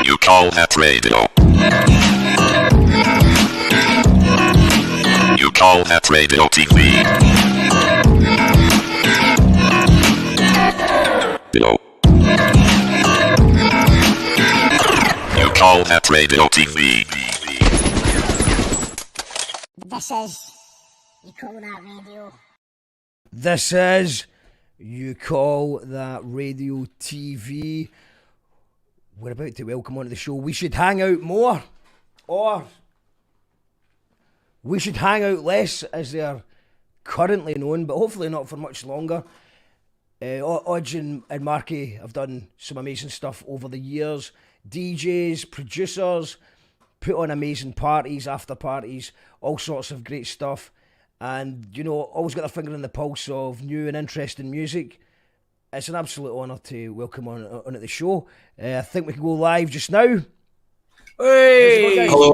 You call that radio? You call that radio TV? No. You call that radio TV? This is You Call That Radio. This is You Call That Radio TV. We're about to welcome onto the show. We should hang out more, or we should hang out less, as they are currently known, but hopefully not for much longer. Odge and Marky have done some amazing stuff over the years. DJs, producers, put on amazing parties, after parties, all sorts of great stuff. And, you know, always got their finger in the pulse of new and interesting music. It's an absolute honour to welcome on at the show. I think we can go live just now. Hey! Hello.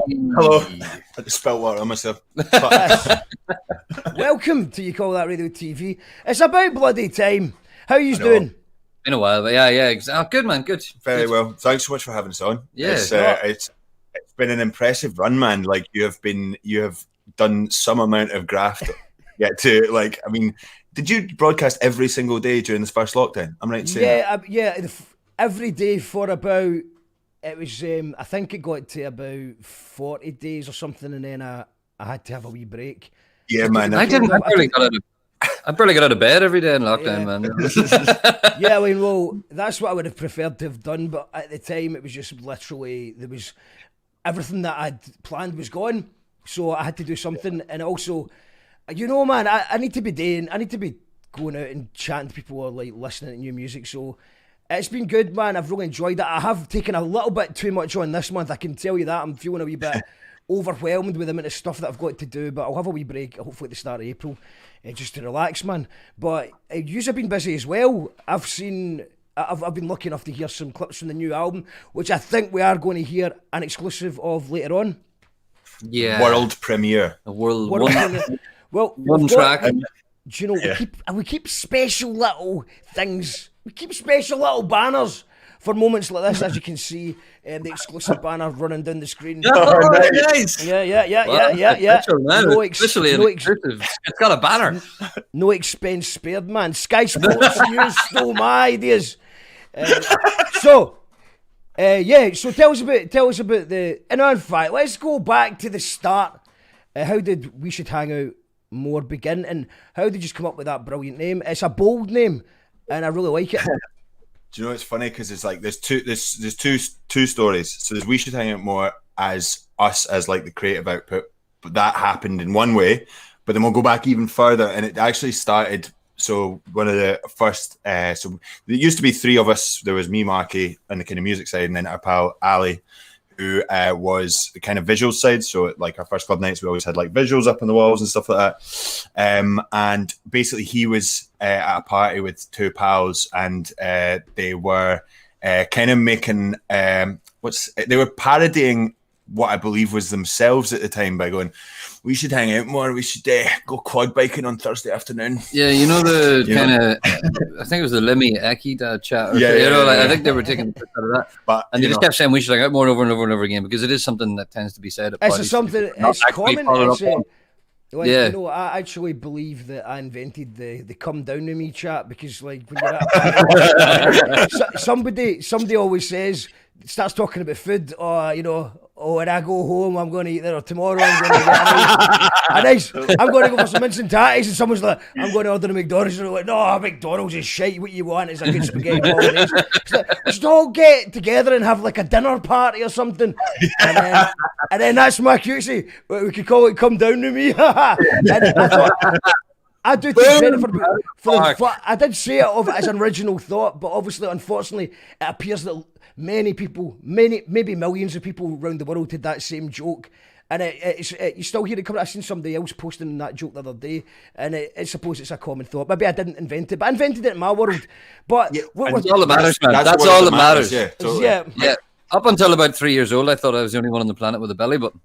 I just spilled water on myself. Welcome to You Call That Radio TV. It's about bloody time. How are you doing? Been a while, but yeah. Good, man, good. Very well. Thanks so much for having us on. Yeah. It's been an impressive run, man. Like, you have done some amount of graft. Did you broadcast every single day during this first lockdown? I'm right to say that? Every day for about, it was, I think it got to about 40 days or something, and then I had to have a wee break. Yeah, man. I barely got out of bed every day in lockdown, man. Yeah, well, that's what I would have preferred to have done, but at the time it was just literally, there was, everything that I'd planned was gone, so I had to do something. And also, you know, man, I need to be going out and chatting to people or like listening to new music, so it's been good, man. I've really enjoyed it. I have taken a little bit too much on this month, I can tell you that. I'm feeling a wee bit overwhelmed with the amount of stuff that I've got to do, but I'll have a wee break, hopefully at the start of April, just to relax, man. But yous have been busy as well. I've been lucky enough to hear some clips from the new album, which I think we are going to hear an exclusive of later on. Yeah. World premiere. A world premiere. Well, one track. Do you know, we keep special little things. We keep special little banners for moments like this, as you can see, the exclusive banner running down the screen. Oh, nice. Yeah. Exclusive. It's got a banner. No expense spared, man. Sky Sports News stole my ideas. So tell us about the. And in fact, let's go back to the start. How did We Should Hang Out More begin, and how did you come up with that brilliant name? It's a bold name, and I really like it. Do you know, it's funny because it's like there's two stories. So there's We Should Hang Out More as us as like the creative output, but that happened in one way. But then we'll go back even further, and it actually started. So one of the first, so there used to be three of us. There was me, Marky, and the kind of music side, and then our pal Ali, who was the kind of visual side. So like our first club nights, we always had like visuals up on the walls and stuff like that. And basically he was at a party with two pals, and they were kind of making, they were parodying what I believe was themselves at the time by going, we should hang out more. We should go quad biking on Thursday afternoon. Yeah, you know the kind of, I think it was the Lemmy Eki chat. I think they were taking the piss out of that. And they just kept saying we should hang out more and over and over and over again, because it is something that tends to be said at parties. It's common. You know, I actually believe that I invented the come down to me chat, because like when you're at a party, somebody always starts talking about food, or you know, when I go home I'm going to eat there, or tomorrow I'm going to get I'm going to go for some instant tatties, and someone's like, I'm going to order a McDonald's, and they're like, no, McDonald's is shite, what you want is a good spaghetti bolognese. We should all get together and have like a dinner party or something, and then that's my cutesy, we could call it come down to me. And I thought, I do take credit for I did say it as an original thought, but obviously, unfortunately, it appears that many people, maybe millions of people around the world did that same joke, and you still hear it coming. I seen somebody else posting that joke the other day, and I suppose it's a common thought. Maybe I didn't invent it, but I invented it in my world. But that's all that matters, man. That's all that matters. Yeah, totally. Yeah. Up until about 3 years old, I thought I was the only one on the planet with a belly button.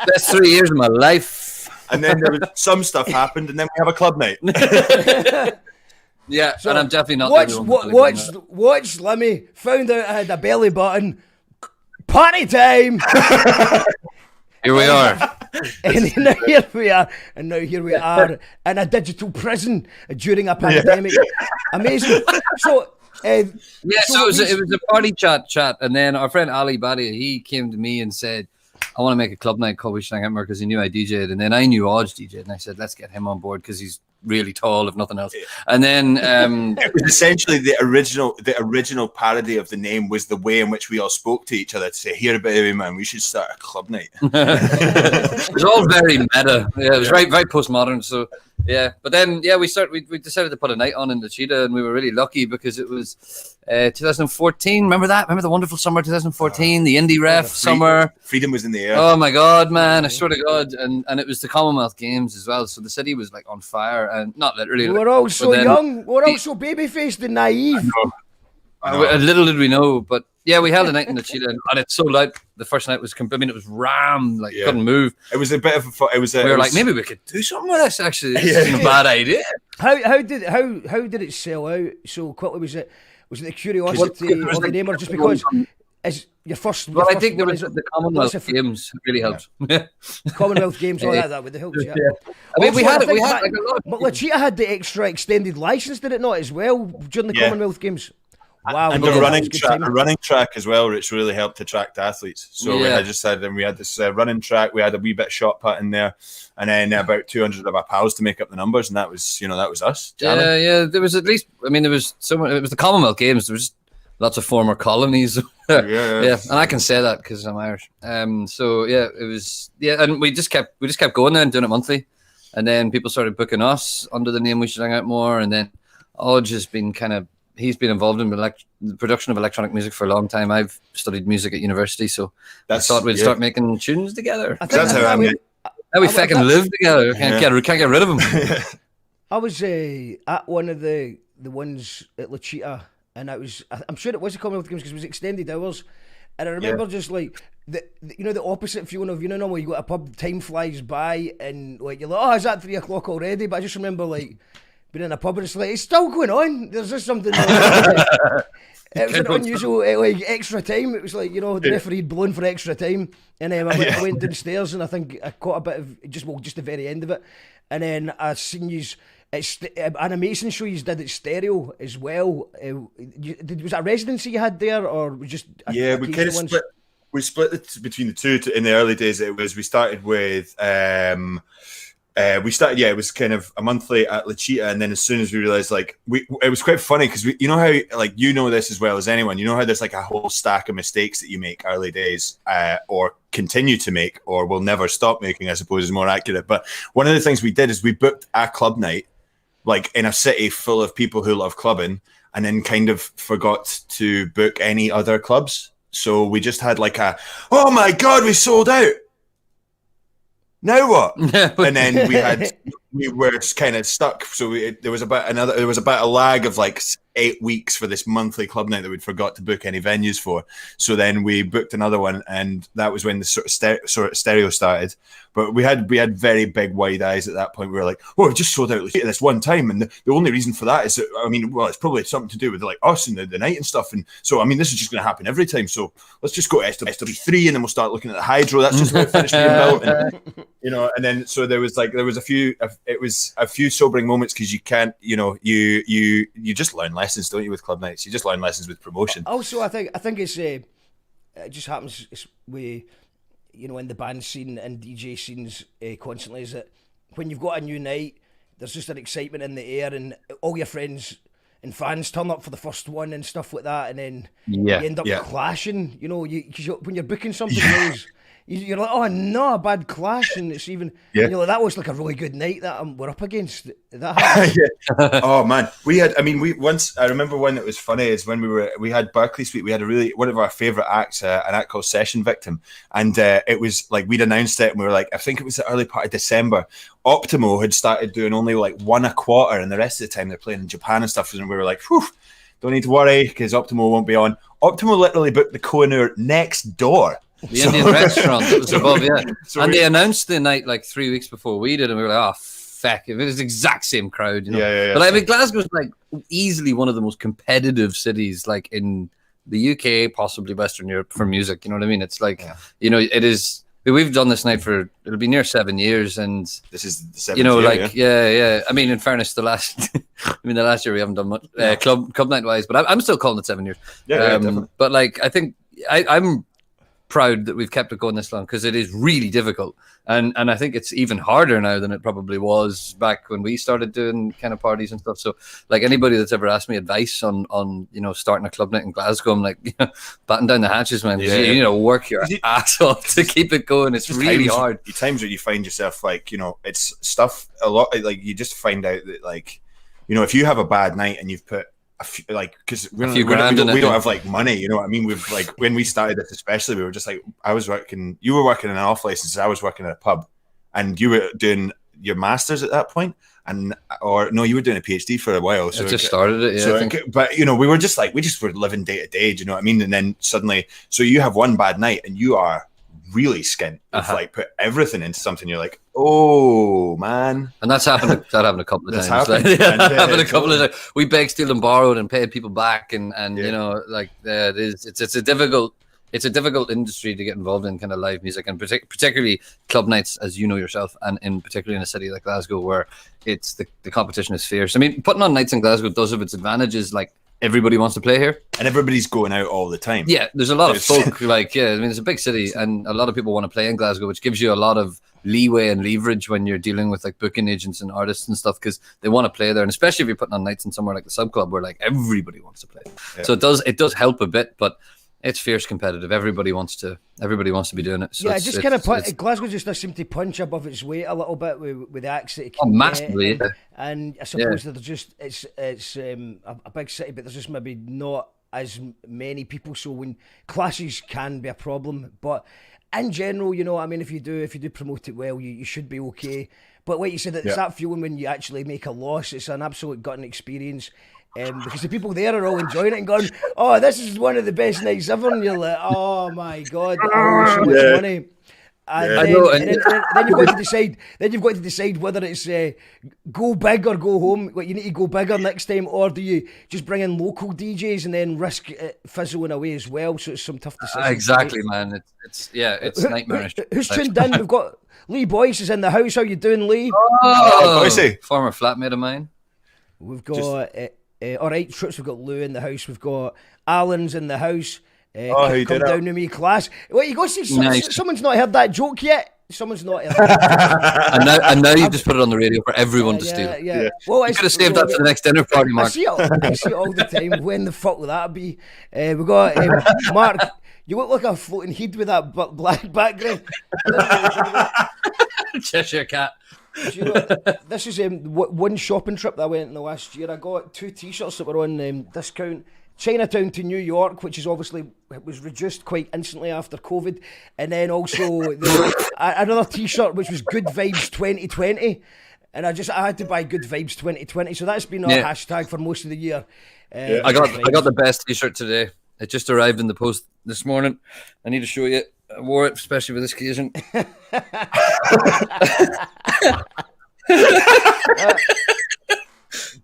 Best 3 years of my life. And then there was some stuff happened, and then we have a club night. Yeah, So and I'm definitely not. Watch Lemmy found out I had a belly button. Party time. Here we are. And now here we are in a digital prison during a pandemic. Amazing. So so it was a party chat, and then our friend Ali Badia, he came to me and said, I want to make a club night called We Should Hang Out More, because he knew I DJ'd, and then I knew Odge DJ'd, and I said, let's get him on board because he's really tall, if nothing else. And then it was essentially the original parody of the name was the way in which we all spoke to each other to say, here, baby man, we should start a club night. It was all very meta. Yeah, it was very, very postmodern. So yeah, but then we decided to put a night on in the Cheetah, and we were really lucky because it was 2014. Remember that? Remember the wonderful summer 2014, the indie ref summer. Freedom was in the air. Oh my God, man! I swear to God, and it was the Commonwealth Games as well. So the city was like on fire, and not literally. We were all so young. We were all so baby-faced and naive. Little did we know, but yeah, we held a night in the Cheetah, and it sold out. The first night was, it was rammed, like couldn't move. It was a bit of a. We were like, maybe we could do something with this. Actually, this isn't a bad idea. How did it sell out so quickly? Was it the curiosity of the name, or just because it's your first? Well, I think there was the Commonwealth Games really helped. Commonwealth Games, all that would help. Yeah. I mean, we had like a lot. But La Cheetah had the extra extended license, did it not, as well, during the Commonwealth Games? Wow, and the running track as well, which really helped attract athletes. So we had this running track. We had a wee bit of shot put in there, and then about 200 of our pals to make up the numbers, and that was us. Jamming. Yeah. There was at least. I mean, there was someone. It was the Commonwealth Games. There was lots of former colonies. Yeah, and I can say that because I'm Irish. So yeah, it was. Yeah, and we just kept going there and doing it monthly, and then people started booking us under the name We Should Hang Out More, and then Odge has been he's been involved in the production of electronic music for a long time. I've studied music at university, so I thought we'd start making tunes together. That's how we fucking live together. Can't get rid of them. I was at one of the ones at La Cheetah, and I'm sure it was the Commonwealth Games because it was extended hours, and I remember just like the opposite feeling of normally you go to a pub, time flies by, and like you're like, oh, is that 3 o'clock already? But I just remember like being in a pub and it's like, it's still going on. There's just something. It was an unusual like extra time. It was like the referee had blown for extra time, and I went downstairs and I think I caught a bit of just the very end of it, and then I seen you. It's animation show you did at Stereo as well. Was that a residency you had there, or was just we kind of split. We split it between the two. In the early days, we started with. It was kind of a monthly at La Cheetah, and then as soon as we realized, like, it was quite funny because how, like, this as well as anyone, how there's like a whole stack of mistakes that you make early days, or continue to make, or will never stop making, I suppose is more accurate. But one of the things we did is we booked a club night, like in a city full of people who love clubbing, and then kind of forgot to book any other clubs. So we just had like oh my God, we sold out. Now what? And then we were just kind of stuck. So there was about a lag of like 8 weeks for this monthly club night that we'd forgot to book any venues for. So then we booked another one, and that was when the sort of stereo started. But we had very big wide eyes at that point. We were like, oh, we just sold out this one time, and the only reason for that is that, it's probably something to do with like us and the night and stuff. And so this is just going to happen every time. So let's just go to SW3, and then we'll start looking at the hydro. That's just about finished being built. And, and then so there was a few sobering moments because you can't, you just learn lessons, don't you, with club nights? You just learn lessons with promotion. Also, I think it's it just happens with in the band scene and DJ scenes constantly, is that when you've got a new night, there's just an excitement in the air, and all your friends and fans turn up for the first one and stuff like that, and then you end up clashing. Because when you're booking something else. You're like, oh no, a bad clash, and it's even that was like a really good night that we're up against. That Oh man, we once. I remember one that was funny is when we had Berkeley Suite. We had one of our favorite acts, an act called Session Victim, and it was like we'd announced it, and we were like, I think it was the early part of December. Optimo had started doing only like 1 a quarter, and the rest of the time they're playing in Japan and stuff. And we were like, whew, don't need to worry because Optimo won't be on. Optimo literally booked the Kohinoor next door. The Indian restaurant that was above, and they announced the night like 3 weeks before we did, and we were like, oh, feck if it was the exact same crowd, you know. Yeah. But I mean, Glasgow's like easily one of the most competitive cities, like in the UK, possibly Western Europe, for music. You know what I mean? It's like, you know, it is. We've done this night for, it'll be near 7 years, and this is the 7th you know, year, like, yeah. I mean, in fairness, the last year we haven't done much club night wise, but I'm still calling it 7 years. Definitely. But like, I think I'm proud that we've kept it going this long, because it is really difficult, and I think it's even harder now than it probably was back when we started doing kind of parties and stuff. So like, anybody that's ever asked me advice on you know, starting a club night in Glasgow, I'm like, you know, batten down the hatches, man. You know, work your ass off to keep it going. It's really hard. The times where you find yourself, like, you know, it's stuff a lot, like you just find out that, like, you know, if you have a bad night and you've put a few, like, because we don't have like money, you know what I mean? We've like, when we started this, especially, we were just like, you were working in an off license, I was working at a pub, and you were doing your masters at that point, or no, you were doing a PhD for a while. So I just started it, yeah. But you know, we were just like, we just were living day to day, do you know what I mean? And then suddenly, so you have one bad night and you are really skint. Like, put everything into something, you're like, oh man. And that's happened. That happened a couple of times. Happened. Happened a couple of times. We begged, stealed, and borrowed, and paid people back, and you know, like, it is. It's a difficult industry to get involved in, kind of live music, and particularly club nights, as you know yourself, and particularly in a city like Glasgow, where it's the competition is fierce. I mean, putting on nights in Glasgow does have its advantages, like, everybody wants to play here, and everybody's going out all the time. Yeah, there's a lot of folk. Like, I mean, it's a big city, and a lot of people want to play in Glasgow, which gives you a lot of leeway and leverage when you're dealing with like booking agents and artists and stuff, because they want to play there, and especially if you're putting on nights in somewhere like the Sub Club, where like everybody wants to play. So it does help a bit, but it's fierce competitive. Everybody wants to be doing it. So yeah, just kind of Glasgow just does seem to punch above its weight a little bit with the acts that it can massively. Get. And I suppose that there's just it's a big city, but there's just maybe not as many people. So when clashes can be a problem, but in general, you know, I mean, if you do promote it well, you should be okay. But like you said, it's that feeling when you actually make a loss. It's an absolute gutting experience. Because the people there are all enjoying it and going, oh, this is one of the best nights ever, and you're like, oh my god, so much money. And then you've got to decide. Then you've got to decide whether it's go big or go home. Like, you need to go bigger next time, or do you just bring in local DJs and then risk it fizzling away as well? So it's some tough decisions. Exactly, man. It's nightmarish. Who's tuned in? We've got Lee Boyce is in the house. How you doing, Lee? Oh, Boycey, former flatmate of mine. We've got. All right, Troops, we've got Lou in the house. We've got Alan's in the house. Come down to me, class. Wait, you go see someone's not heard that joke yet. Someone's not heard that. and now you've just put it on the radio for everyone to steal. Yeah. Well, you could have saved that for the next dinner party, Mark. I see it all the time. When the fuck will that be? We've got Mark. You look like a floating head with that black background. Cheshire Cat. You know, this is one shopping trip that I went in the last year. I got 2 t-shirts that were on discount. Chinatown to New York, which is obviously, it was reduced quite instantly after COVID, and then also another t-shirt which was Good Vibes 2020, and I had to buy Good Vibes 2020. So that's been our hashtag for most of the year. I got the best t-shirt today. It just arrived in the post this morning. I need to show you. I wore it especially for this occasion.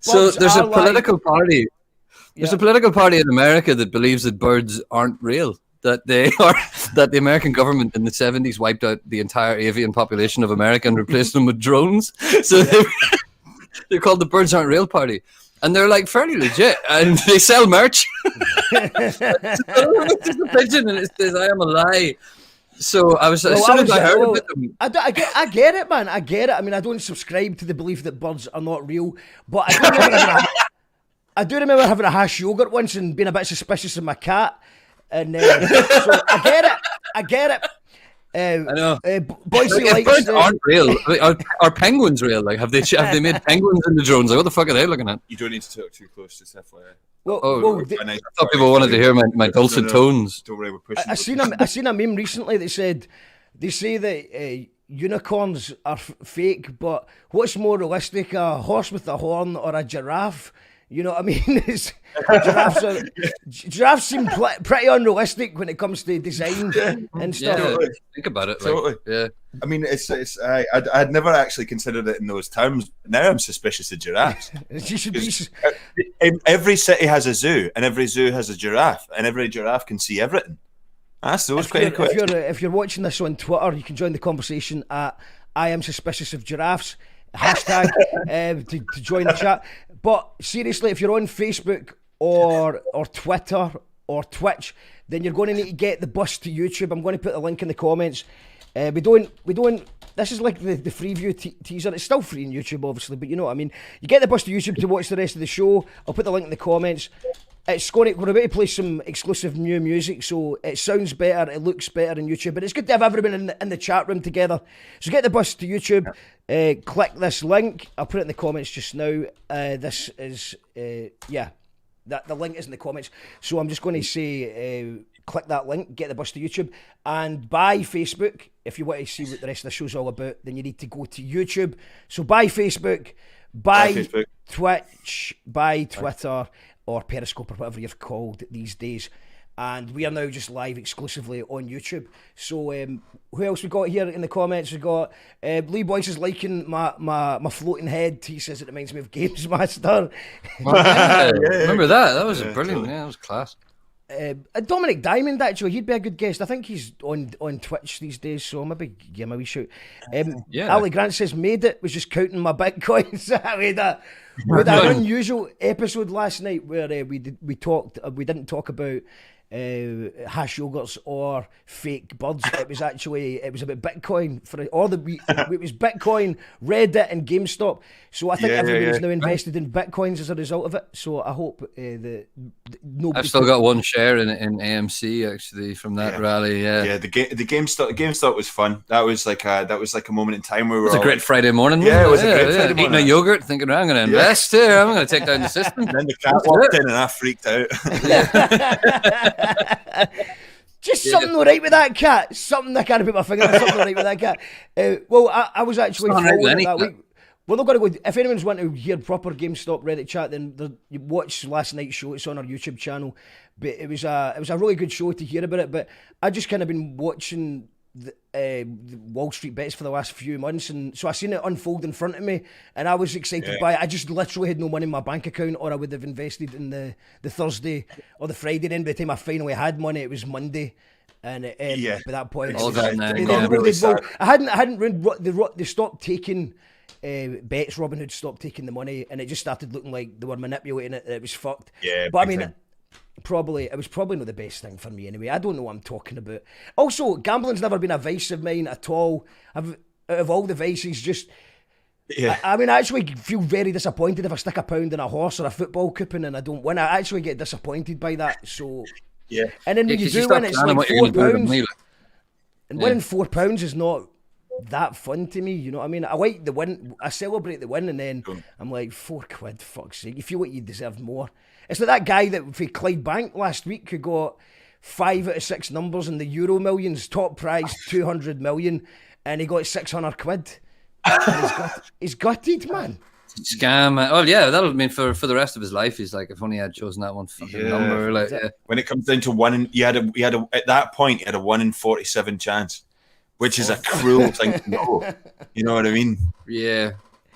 So there's a political party. There's a political party in America that believes that birds aren't real. That the American government in the 70s wiped out the entire avian population of America and replaced them with drones. So they're called the Birds Aren't Real Party. And they're like fairly legit, and they sell merch. There's a pigeon, and it says "I am a lie." So as soon as I heard about them, I get it, man. I get it. I mean, I don't subscribe to the belief that birds are not real, but I do remember having a hash yogurt once and being a bit suspicious of my cat, and so I get it. I know. Boise likes birds aren't real. Are penguins real? Like, have they made penguins into drones? Like, what the fuck are they looking at? You don't need to talk too close, just FYI. I thought people wanted to hear my dulcet tones. Don't worry, we're pushing. I seen a meme recently that said they say that unicorns are fake, but what's more realistic, a horse with a horn or a giraffe? You know what I mean? Giraffes seem pretty unrealistic when it comes to design and stuff. Yeah, think about it. Totally. Yeah. I mean, I'd never actually considered it in those terms. Now I'm suspicious of giraffes. You should be. Every city has a zoo, and every zoo has a giraffe, and every giraffe can see everything. That's those kind of questions. If you're watching this on Twitter, you can join the conversation at I am suspicious of giraffes hashtag to join the chat. But seriously, if you're on Facebook or Twitter or Twitch, then you're going to need to get the bus to YouTube. I'm going to put the link in the comments. We don't. This is like the free view teaser. It's still free on YouTube, obviously, but you know what I mean. You get the bus to YouTube to watch the rest of the show. I'll put the link in the comments. We're about to play some exclusive new music, so it sounds better, it looks better on YouTube, but it's good to have everyone in the chat room together. So get the bus to YouTube, click this link. I'll put it in the comments just now. This is, the link is in the comments. So I'm just going to say, click that link, get the bus to YouTube, and buy Facebook. If you want to see what the rest of the show's all about, then you need to go to YouTube. So buy Facebook, buy Twitch, buy Twitter, or Periscope, or whatever you're called these days. And we are now just live exclusively on YouTube. So who else we got here in the comments? We got Lee Boyce is liking my floating head. He says it reminds me of Games Master. Remember that? That was brilliant. Yeah, that was class. Dominic Diamond, actually, he'd be a good guest. I think he's on Twitch these days, so maybe give him a wee shout. Ali Grant says, made it, was just counting my bitcoins. We had an unusual episode last night where we didn't talk about hash yogurts or fake birds. It was about Bitcoin it was Bitcoin, Reddit, and GameStop. So I think everybody's now invested in Bitcoins as a result of it. So I hope that nobody. I've still got one share in AMC actually from that rally. Yeah, the GameStop was fun. That was like a moment in time where we were. It was a great Friday morning. Yeah, it was a great Friday morning. Eating a yogurt, thinking, I'm going to invest here. I'm going to take down the system. And then the cat walked in, and I freaked out. Just something all right with that cat. Something I can't put my finger on. Something all right with that cat. Well, I was actually following it that week. We're not going to go. If anyone's wanting to hear proper GameStop Reddit chat, then you watch last night's show. It's on our YouTube channel. But it was a really good show to hear about it. But I just kind of been watching the Wall Street bets for the last few months, and so I seen it unfold in front of me, and I was excited by it. I just literally had no money in my bank account, or I would have invested in the Thursday or the Friday. Then by the time I finally had money, it was Monday, and by that point, I hadn't read. They stopped taking bets. Robinhood stopped taking the money, and it just started looking like they were manipulating it. It was fucked. Yeah, but I mean. It was probably not the best thing for me anyway. I don't know what I'm talking about. Also, gambling's never been a vice of mine at all. Out of all the vices, just I mean, I actually feel very disappointed if I stick £1 in a horse or a football coupon and I don't win. I actually get disappointed by that. So and then when you do win, it's like £4, and winning £4 is not that fun to me. You know what I mean? I like the win. I celebrate the win, and then I'm like, £4, fuck's sake. You feel like you deserve more. It's like that guy that for Clyde Bank last week who got 5 out of 6 numbers in the Euro Millions, top prize 200 million, and he got £600. He's gutted, man. Scam. Oh yeah, that'll mean for the rest of his life. He's like, if only I'd chosen that one fucking number. Like, when it comes down to one, at that point, you had a 1 in 47 chance, which is a cruel thing to know. You know what I mean? Yeah.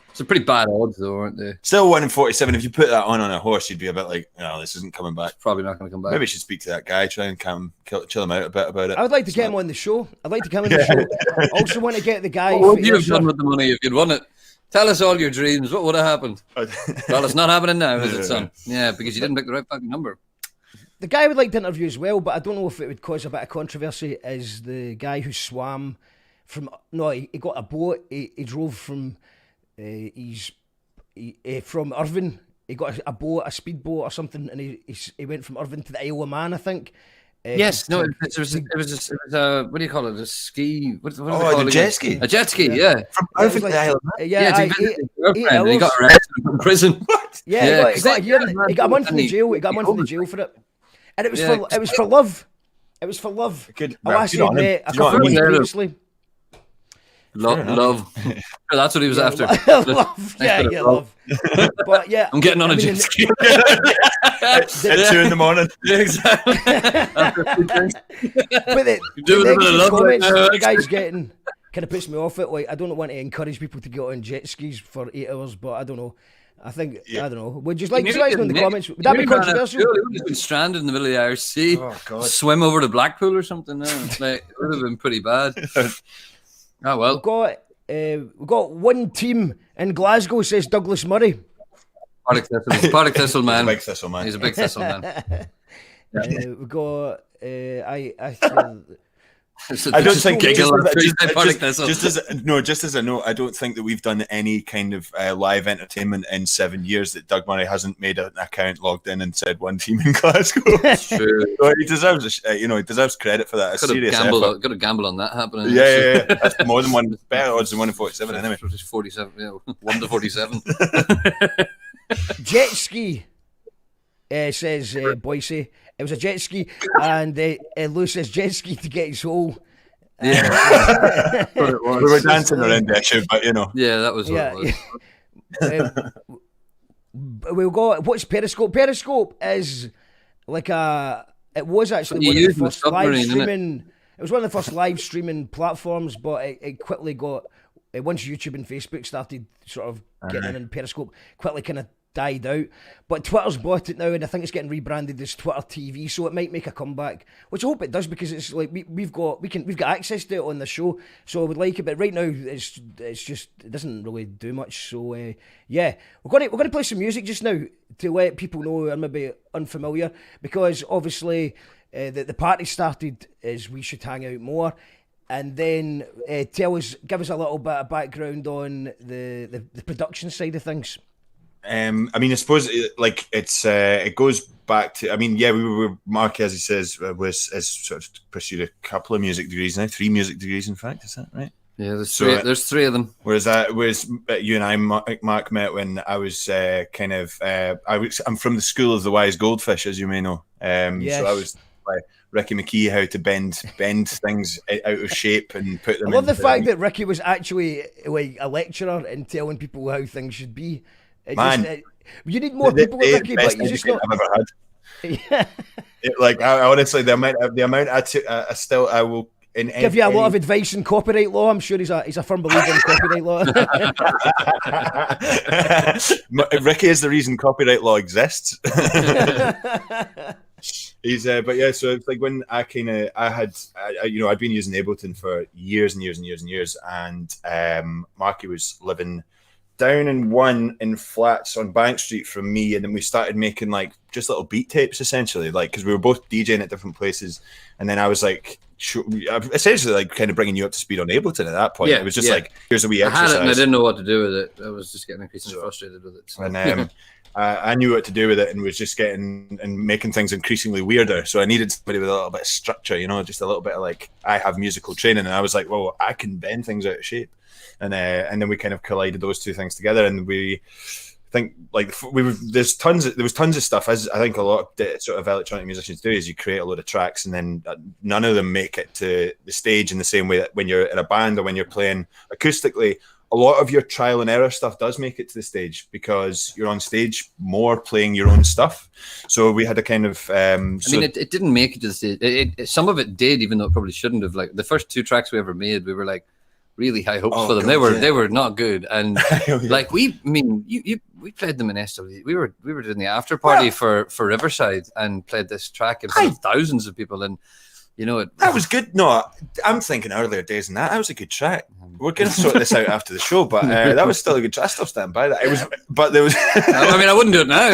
It's a pretty bad odds, though, aren't they? Still 1 in 47. If you put that on a horse, you'd be a bit like, no, this isn't coming back. It's probably not going to come back. Maybe we should speak to that guy, try and chill him out a bit about it. I would like to get him on the show. I'd like to come on the show. Also want to get the guy. What would you have done with the money if you'd won it? Tell us all your dreams. What would have happened? Well, it's not happening now, is it, son? Yeah, because you didn't pick the right fucking number. The guy I would like to interview as well, but I don't know if it would cause a bit of controversy, is the guy who swam from... No, he got a boat. He drove from... from Irvine. He got a boat, a speedboat or something, and he went from Irvine to the Isle of Man, I think. Yes, no, it was what do you call it? A ski? What do they call it? Jet ski. A jet ski, yeah. From Irvine to the Isle of Man. Yeah, he visited his girlfriend and he got arrested in prison. What? Yeah, he got a month in the jail. He got a month in the jail for it, and it was for love. It was for love. Good. I actually met a couple of weeks previously. Love. That's what he was after. Love. Yeah, yeah, love. But yeah, I'm getting on a jet ski. At 2 a.m. Yeah, exactly. But the comments, the guy's getting kind of puts me off it. Like, I don't want to encourage people to get on jet skis for 8 hours, but I don't know. I think I don't know. Would you like to let us know in the comments? Would that be controversial? He would have been stranded in the middle of the Irish Sea. Oh God! Swim over to Blackpool or something. No, like, it would have been pretty bad. Oh well. We've got one team in Glasgow, says Douglas Murray. Partick Thistle man. He's a big Thistle man. He's a big Thistle man. We've got I don't think just as a note, I don't think that we've done any kind of live entertainment in 7 years that Doug Murray hasn't made an account, logged in, and said one team in Glasgow. True. So he deserves, he deserves credit for that. Got to gamble on that happening. Yeah. That's more than one. Better odds than 1 in 47. Anyway, 47. 1 to 47. Jet ski. Says Boise. It was a jet ski, and Lou says jet ski to get his hole. Yeah, we were dancing around the issue, but yeah, that was what it was. We've got what's Periscope? Periscope is like it was actually one of the first live streaming. It was one of the first live streaming platforms, but it quickly got once YouTube and Facebook started sort of getting in Periscope, quickly kind of died out. But Twitter's bought it now, and I think it's getting rebranded as Twitter TV, so it might make a comeback, which I hope it does, because it's like we've got access to it on the show, so I would like it. But right now it's just, it doesn't really do much. So yeah, we're going to play some music just now to let people know who are maybe unfamiliar, because obviously the party started as We Should Hang Out More. And then give us a little bit of background on the production side of things. I mean, I suppose it goes back to. I mean, yeah, we were Mark, as he says, has sort of pursued a couple of music degrees now, 3 music degrees, in fact. Is that right? Yeah, there's 3 of them. Whereas you and I, Mark, met when I was I'm from the school of the wise goldfish, as you may know. Yes. So I was like Ricky McKee, how to bend things out of shape and put them. I love the fact that Ricky was actually like a lecturer and telling people how things should be. You need more people with Ricky, but you just not. I've ever had. Yeah. I honestly, the amount I will give you a lot of advice in copyright law. I'm sure he's a firm believer in copyright law. Ricky is the reason copyright law exists. But yeah, so it's like when I'd been using Ableton for years and years and years and years, and Marky was living down in flats on Bank Street from me, and then we started making like just little beat tapes, essentially, like, because we were both DJing at different places, and then I was like essentially like kind of bringing you up to speed on Ableton at that point. It was just like, here's a wee exercise. I had it and I didn't know what to do with it. I was just getting increasingly frustrated with it. So. And I knew what to do with it, and was just getting and making things increasingly weirder. So I needed somebody with a little bit of structure, just a little bit of like, I have musical training, and I was like, well, I can bend things out of shape. And then we kind of collided those two things together, and we think like there was tons of stuff, as I think a lot of sort of electronic musicians do, is you create a load of tracks, and then none of them make it to the stage in the same way that when you're in a band or when you're playing acoustically. A lot of your trial and error stuff does make it to the stage because you're on stage more playing your own stuff. So we had a kind of. It didn't make it to the stage. Some of it did, even though it probably shouldn't have. Like the first 2 tracks we ever made, we were like really high hopes for them. They were not good, and like we played them in SW. We were doing the after party for Riverside and played this track in front of thousands of people, and. That was good. No, I'm thinking earlier days than that. That was a good track. We're going to sort this out after the show, but that was still a good track. I still stand by that. It was, but there was. I wouldn't do it now.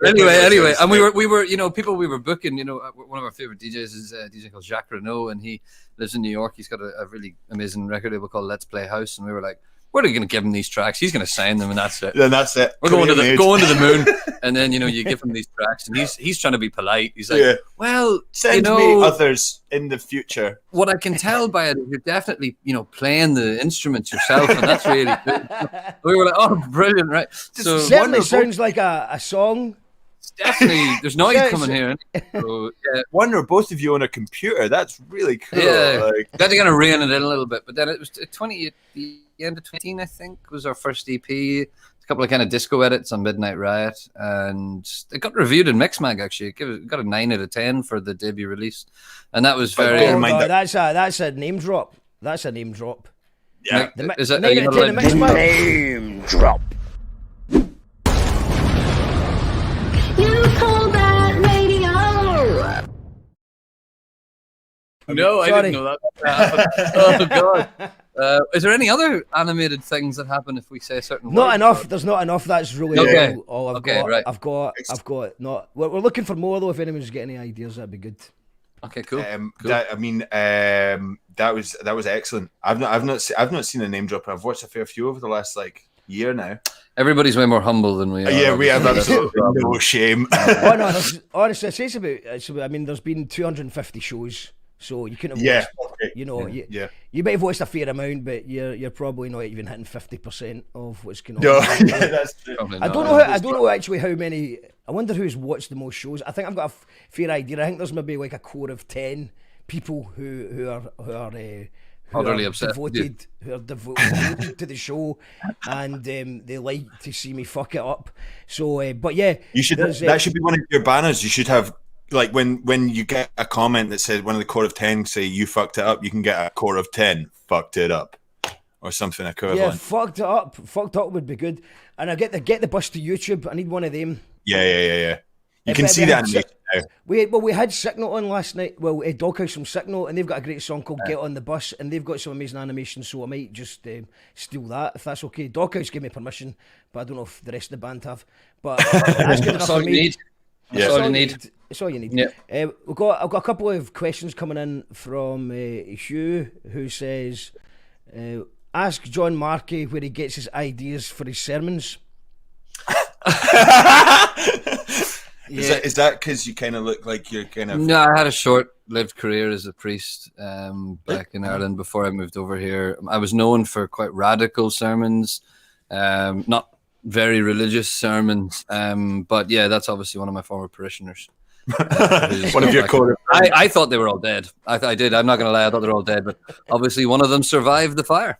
Anyway, and we were, people we were booking. One of our favorite DJs is a DJ called Jacques Renault, and he lives in New York. He's got a really amazing record label called Let's Play House, and we were like, we're going to give him these tracks. He's going to sign them, and that's it. Then that's it. We're going to the moon, and then you give him these tracks, and he's trying to be polite. He's like, well, send me others in the future. What I can tell by it is you're definitely playing the instruments yourself, and that's really good. We were like, oh, brilliant, right? So certainly sounds like a song. it's definitely there's noise coming here. So, yeah. One or both of you on a computer. That's really cool. Yeah, Like, had to kind of rein it in a little bit, but then it was the end of 2018, I think, was our first EP. A couple of kind of disco edits on Midnight Riot, and it got reviewed in Mixmag. Actually, it got a 9 out of 10 for the debut release, and that was very. That's a name drop. That's a name drop. yeah. Is it 9 out of 10 in Mixmag. Name drop. You call that radio? No, I Sorry. didn't know that. Oh god! Is there any other animated things that happen if we say certain? Not words, enough. or- There's not enough. That's really Okay. all I've Okay, got. right. I've got. Not. We're looking for more though. If anyone's got any ideas, that'd be good. Okay, cool. Cool. That was excellent. I've not seen a name drop. I've watched a fair few over the last year now. Everybody's way more humble than we are. Yeah, we have obviously. absolutely no shame. Oh no, honestly, it's about. I mean, there's been 250 shows, so you couldn't have Yeah. watched. You know, Yeah. you might have watched a fair amount, but you're probably not even hitting 50% of what's going on. No, yeah, that's true. Probably I not. don't know actually how many. I wonder who's watched the most shows. I think I've got a fair idea. I think there's maybe like a core of 10 people who are Utterly obsessed with you. devoted to the show, and they like to see me fuck it up. So, but yeah, You should. there's, That should be one of your banners. You should have when you get a comment that says one of the core of 10 say you fucked it up. You can get a core of 10 fucked it up, or something equivalent. yeah, fucked it up. Fucked up would be good. And I get the bus to YouTube. I need one of them. Yeah. You If can it- see if the it- animation now. We had Signal on last night. Well, Doghouse from Signal, and they've got a great song called "Get on the Bus," and they've got some amazing animation. So I might just steal that if that's okay. Doghouse gave me permission, but I don't know if the rest of the band have. But that's good enough That's all for you me. need. Yeah. That's all you need. It's all you need. Yeah. I've got a couple of questions coming in from Hugh, who says, "Ask John Markey where he gets his ideas for his sermons." Is that because you kind of look like you're kind of? No, I had a short-lived career as a priest back in Ireland before I moved over here. I was known for quite radical sermons, not very religious sermons, but yeah, that's obviously one of my former parishioners. One of your core. I thought they were all dead. I did. I'm not going to lie. I thought they were all dead, but obviously one of them survived the fire.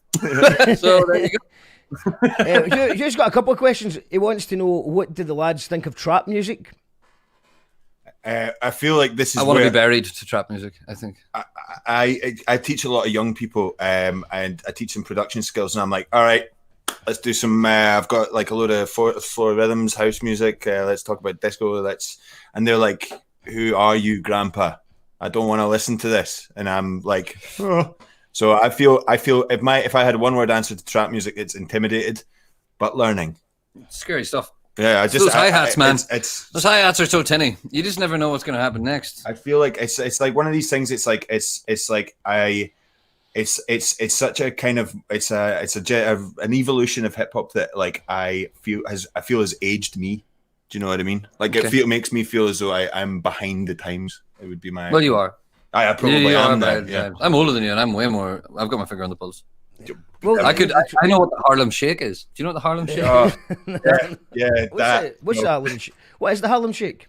So there you go. Hugh's got a couple of questions. He wants to know, what do the lads think of trap music? I feel like this is. I want to where be buried to trap music, I think. I teach a lot of young people, and I teach them production skills, and I'm like, all right, let's do some. I've got like a load of floor rhythms, house music. Let's talk about disco. And they're like, "Who are you, Grandpa? I don't want to listen to this." And I'm like, oh. So I feel if I had a one word answer to trap music, it's intimidated, but learning. Scary stuff. Yeah, Those hi-hats, man. It's Those hi-hats are so tinny. You just never know what's going to happen next. I feel like it's like one of these things. It's such a kind of an evolution of hip hop that like I feel has aged me. Do you know what I mean? Like Okay. it makes me feel as though I'm behind the times. It would be my. Well, you are. I probably You are am now. bad Yeah. times. I'm older than you, and I'm way more. I've got my finger on the pulse. Well, I know what the Harlem Shake is. Do you know what the Harlem Shake is? Oh, yeah. What is the Harlem Shake?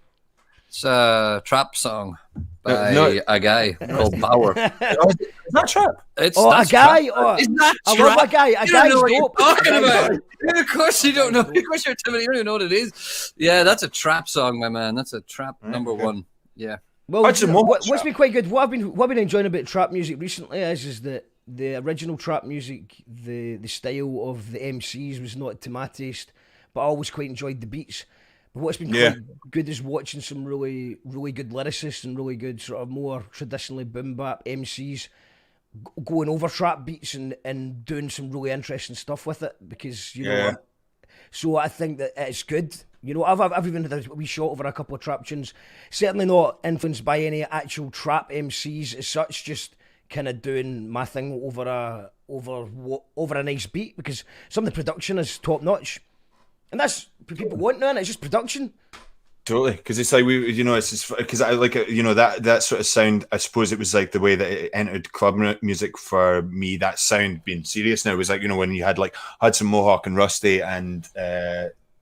It's a trap song by No. a guy called Bauer. Is that trap? A guy? Oh, Is that I trap? love a guy. A You don't guy's know what you're dope. talking A guy's about. dope. Yeah, of course you don't know. Of course you're timid. You don't even know what it is. Yeah, that's a trap song, my man. That's a trap number one. Yeah. Well, Watch some more what's trap. been quite good. What I've been enjoying about trap music recently is that the original trap music, the style of the MCs was not to my taste, but I always quite enjoyed the beats. But what's been quite good is watching some really, really good lyricists and really good sort of more traditionally boom bap MCs going over trap beats and doing some really interesting stuff with it, because you know. So I think that it's good. You know, I've even had a wee shot over a couple of trap tunes. Certainly not influenced by any actual trap MCs as such. Just kind of doing my thing over a nice beat, because some of the production is top notch, and that's what people want now. And it's just production. Totally, because it's like it's just because I like that sort of sound. I suppose it was like the way that it entered club music for me. That sound being serious now was like when you had like Hudson Mohawk and Rusty and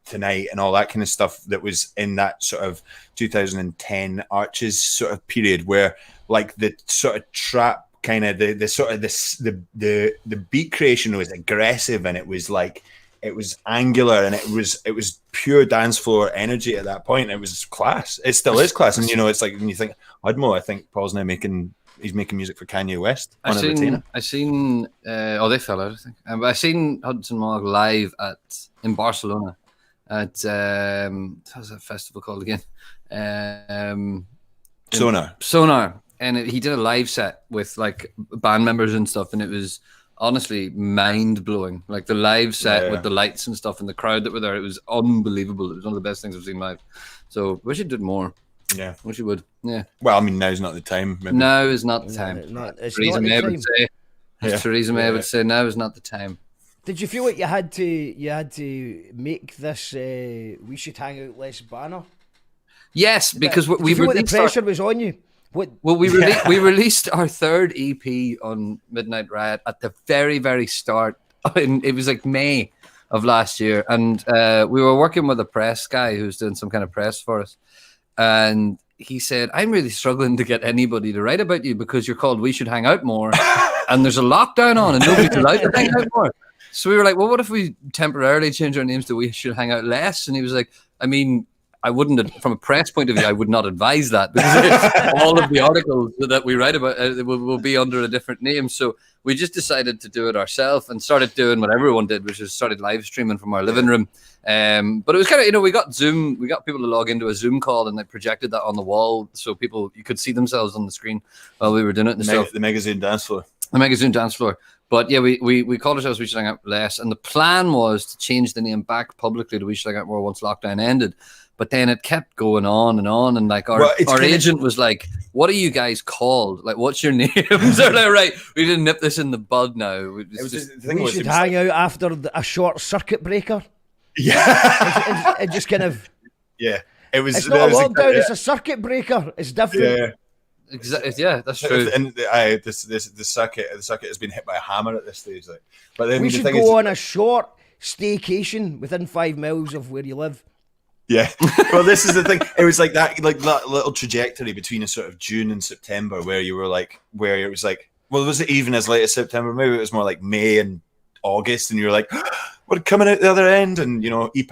Tonight and all that kind of stuff that was in that sort of 2010 Arches sort of period, where like the sort of trap kind of the beat creation was aggressive, and it was like it was angular, and it was pure dance floor energy at that point. It was class. It still is class. And it's like when you think Udmo, I think Paul's now making music for Kanye West. I seen they fell out, I think. But I seen Hudson Mohawk live in Barcelona at how's that festival called again? Sonar. And he did a live set with like band members and stuff, and it was honestly mind blowing. Like the live set with the lights and stuff, and the crowd that were there, it was unbelievable. It was one of the best things I've seen live. So wish it did more. Yeah, wish it would. Yeah. Well, I mean, now's not the time. Maybe. Now is not the time. Theresa May would say. Theresa May would say now is not the time. Did you feel like you had to make this "We Should Hang Out Less" banner? Yes, because we feel like the pressure was on you. Well, we released our third EP on Midnight Riot at the very, very start. It was like May of last year, and we were working with a press guy who's doing some kind of press for us, and he said, "I'm really struggling to get anybody to write about you because you're called We Should Hang Out More, and there's a lockdown on, and nobody's allowed to hang out more." So we were like, "Well, what if we temporarily change our names to We Should Hang Out Less?" And he was like, "I mean, I wouldn't, from a press point of view, I would not advise that because all of the articles that we write about will be under a different name." So we just decided to do it ourselves and started doing what everyone did, which is started live streaming from our living room. But it was kind of, we got people to log into a Zoom call, and they projected that on the wall so you could see themselves on the screen while we were doing it. The Magazine dance floor. The Magazine dance floor. But yeah, we called ourselves We Should Hang Out Less, and the plan was to change the name back publicly to We Should Hang Out More once lockdown ended. But then it kept going on, and like our agent was like, "What are you guys called? Like, what's your name?" So like, right, we didn't nip this in the bud now. We should hang out after a short circuit breaker. Yeah, it just kind of It was. It's not a lockdown; it's a circuit breaker. It's different. Yeah. Exactly. Yeah, that's true. And the circuit has been hit by a hammer at this stage. Like, but then we should go on a short staycation within 5 miles of where you live. Yeah. Well, this is the thing. It was like that little trajectory between a sort of June and September where it was like, well, was it even as late as September? Maybe it was more like May and August, and you're like, we're coming out the other end, and eat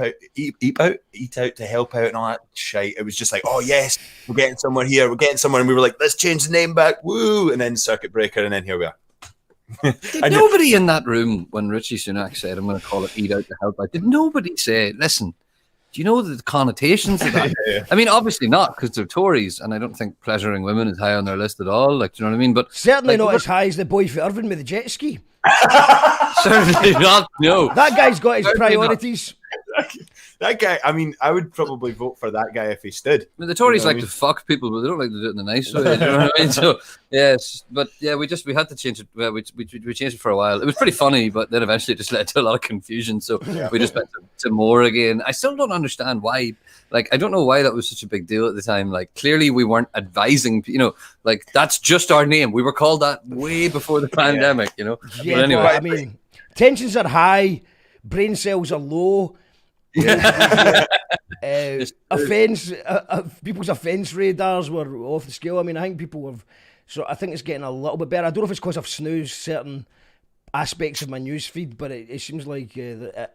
out to help out and all that shite. It was just like, oh yes, we're getting somewhere here, and we were like, let's change the name back, woo, and then circuit breaker, and then here we are. Did nobody in that room when Richie Sunak said, "I'm going to call it Eat Out to Help Out," did nobody say, "Listen, do you know the connotations of that?" Yeah. I mean, obviously not, because they're Tories, and I don't think pleasuring women is high on their list at all. Like, do you know what I mean? But certainly not as high as the boy for Irvine with the jet ski. Certainly not. No, that guy's got his priorities. That guy. I mean, I would probably vote for that guy if he stood. I mean, the Tories like to fuck people, but they don't like to do it in a nice way. Do you know what I mean? So yes, but yeah, we had to change it. We changed it for a while. It was pretty funny, but then eventually it just led to a lot of confusion. So we just went to more again. I still don't understand why. Like, I don't know why that was such a big deal at the time. Like, clearly we weren't advising. Like that's just our name. We were called that way before the pandemic. Yeah, but anyway, I mean, tensions are high, brain cells are low. People's offence radars were off the scale. I mean, I think I think it's getting a little bit better. I don't know if it's because I've snoozed certain aspects of my news feed, but it seems like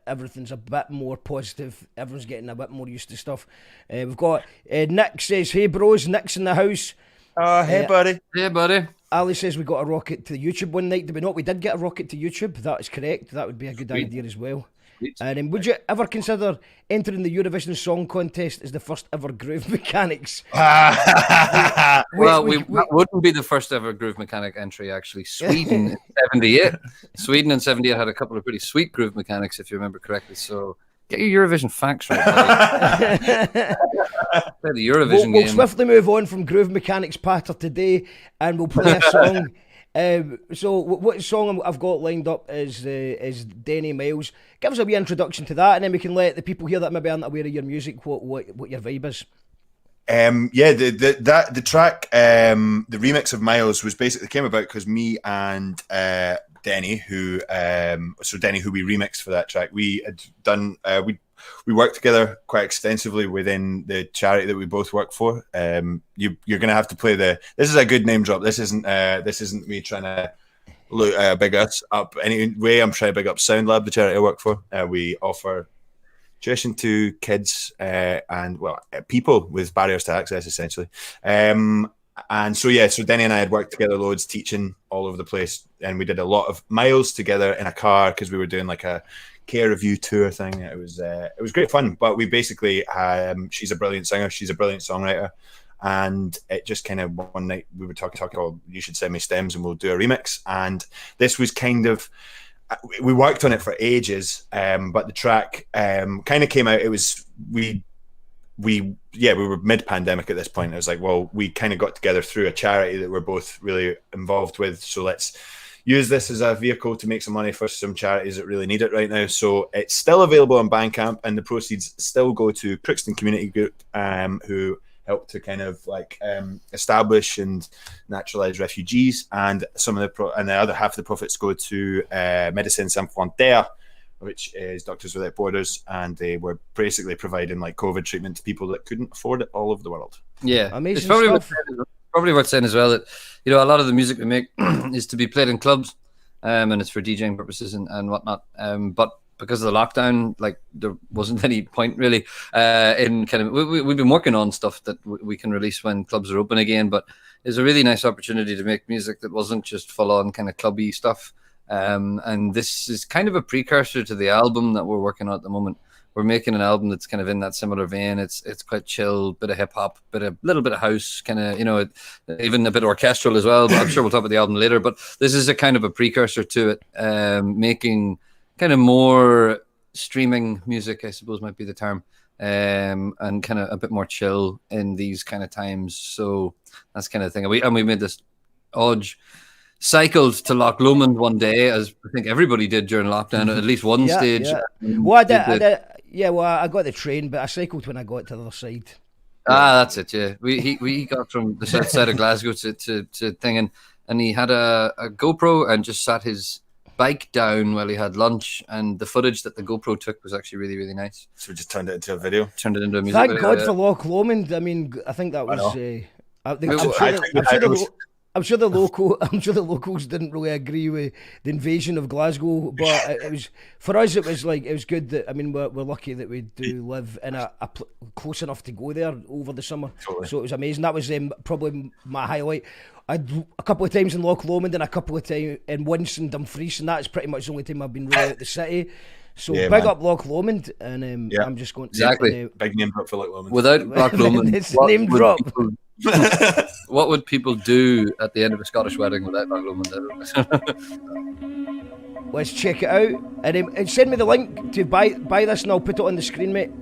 everything's a bit more positive. Everyone's getting a bit more used to stuff. We've got Nick says, "Hey bros," Nick's in the house. Hey buddy. Hey buddy. Ali says we got a rocket to YouTube one night. Did we not? We did get a rocket to YouTube. That is correct. That would be a good idea as well. And would you ever consider entering the Eurovision Song Contest as the first ever Groove Mechanics? Well, we wouldn't be the first ever Groove Mechanic entry, actually. Sweden in 78. Sweden in 78 had a couple of pretty sweet Groove Mechanics, if you remember correctly. So get your Eurovision facts right. Play the Eurovision game. We'll swiftly move on from Groove Mechanics patter today, and we'll play a song. So what song I've got lined up is Denny Miles. Give us a wee introduction to that, and then we can let the people here that maybe aren't aware of your music what your vibe is. The track, the remix of Miles was basically came about because me and Denny, who we remixed for that track, we had done we we work together quite extensively within the charity that we both work for. You're going to have to play this is a good name drop. This isn't me trying to big us up anyway. I'm trying to big up Sound Lab, the charity I work for. We offer tuition to kids and people with barriers to access, essentially. And so Denny and I had worked together loads, teaching all over the place, and we did a lot of miles together in a car because we were doing like a care review tour thing. It was great fun. But we basically, she's a brilliant singer, she's a brilliant songwriter, and it just kind of one night we were talking. Oh, you should send me stems and we'll do a remix. And this was kind of, we worked on it for ages, but the track kind of came out. It was we were mid-pandemic at this point. It was like, well, we kind of got together through a charity that we're both really involved with, so let's use this as a vehicle to make some money for some charities that really need it right now. So it's still available on Bandcamp, and the proceeds still go to Crookston Community Group, who help to kind of like establish and naturalize refugees, and some of the other half of the profits go to Médecins Sans Frontières, which is Doctors Without Borders, and they were basically providing like COVID treatment to people that couldn't afford it all over the world. Yeah, amazing it's probably stuff. probably worth saying as well that, you know, a lot of the music we make is to be played in clubs, and it's for DJing purposes and whatnot. But because of the lockdown, like there wasn't any point really in kind of we've been working on stuff that we can release when clubs are open again. But it's a really nice opportunity to make music that wasn't just full on kind of clubby stuff. And this is kind of a precursor to the album that we're working on at the moment. We're making an album that's kind of in that similar vein. It's quite chill, bit of hip hop, little bit of house, kind of, you know, even a bit orchestral as well. But I'm sure we'll talk about the album later. But this is a kind of a precursor to it, making kind of more streaming music, I suppose might be the term, and kind of a bit more chill in these kind of times. So that's kind of thing. And we made this Odge cycled to Loch Lomond one day, as I think everybody did during lockdown, at least one stage. Yeah. Well, I got the train, but I cycled when I got to the other side. That's it. Yeah, we got from the south side of Glasgow to thing, and he had a GoPro and just sat his bike down while he had lunch, and the footage that the GoPro took was actually really, really nice. So we just turned it into a video. Turned it into a music Thank video. God for Loch Lomond. I mean, I think that was. I'm sure the locals didn't really agree with the invasion of Glasgow, but it was, for us, it was good that, I mean, we're lucky that we do live in a close enough to go there over the summer. Totally. So it was amazing. That was probably my highlight. I'd a couple of times in Loch Lomond and a couple of times in Wince and Dumfries, and that's pretty much the only time I've been really out the city. So big up Loch Lomond, and I'm just going to big name drop for Loch Lomond. Without Loch Lomond, it's name drop. What would people do at the end of a Scottish wedding without Loch Lomond? Let's check it out, and send me the link to buy this, and I'll put it on the screen, mate.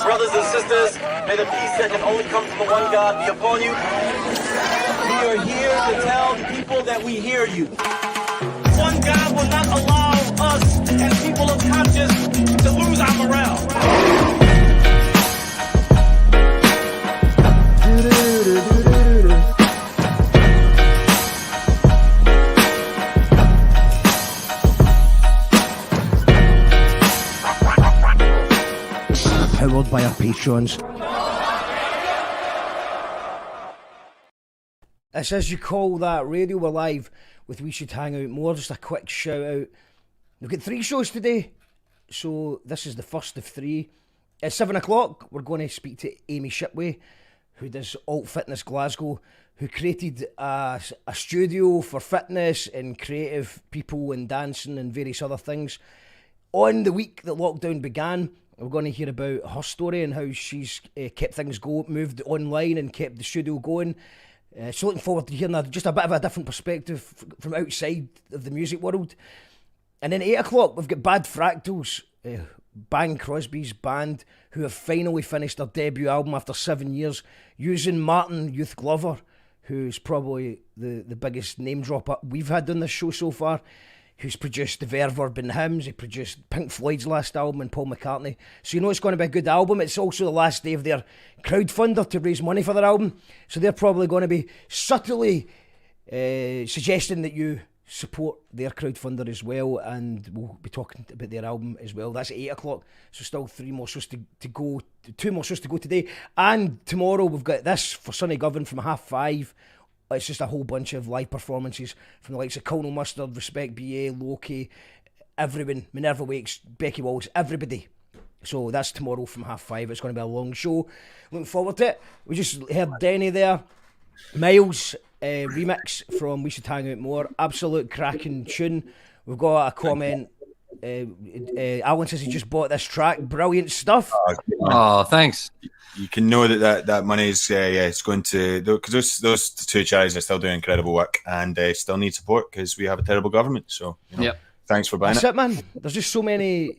Brothers and sisters, may the peace that can only come from the one God be upon you. We are here to tell the people that we hear you. One God will not allow us as people of conscience to lose our morale. Powered by our patrons. It's As You Call That Radio. We're live with We Should Hang Out More. Just a quick shout out. We've got 3 shows today, so this is the first of 3. At 7 o'clock, we're going to speak to Amy Shipway, who does Alt Fitness Glasgow, who created a studio for fitness and creative people and dancing and various other things. On the week that lockdown began, we're going to hear about her story and how she's kept things going, moved online and kept the studio going. So looking forward to hearing that, just a bit of a different perspective from outside of the music world. And then at 8 o'clock, we've got Bad Fractals Bang Crosby's band, who have finally finished their debut album after 7 years, using Martin Youth Glover, who's probably the biggest name dropper we've had on this show so far, who's produced the Verve and Hymns. He produced Pink Floyd's last album and Paul McCartney. So you know it's going to be a good album. It's also the last day of their crowdfunder to raise money for their album. So they're probably going to be subtly suggesting that you support their crowdfunder as well, and we'll be talking about their album as well. That's at 8 o'clock, so still 3 more shows to go, 2 more shows to go today, and tomorrow we've got this for Sonny Govan from 5:30. It's just a whole bunch of live performances from the likes of Colonel Mustard, Respect BA, Loki, everyone, Minerva Wakes, Becky Walsh, everybody. So that's tomorrow from 5:30. It's going to be a long show. Looking forward to it. We just heard Denny there. Miles remix from We Should Hang Out More. Absolute cracking tune. We've got a comment. Alan says he just bought this track. Brilliant stuff. Oh, thanks. You can know that money is it's going to, because those two charities are still doing incredible work and still need support because we have a terrible government. So thanks for buying That's it, man. There's just so many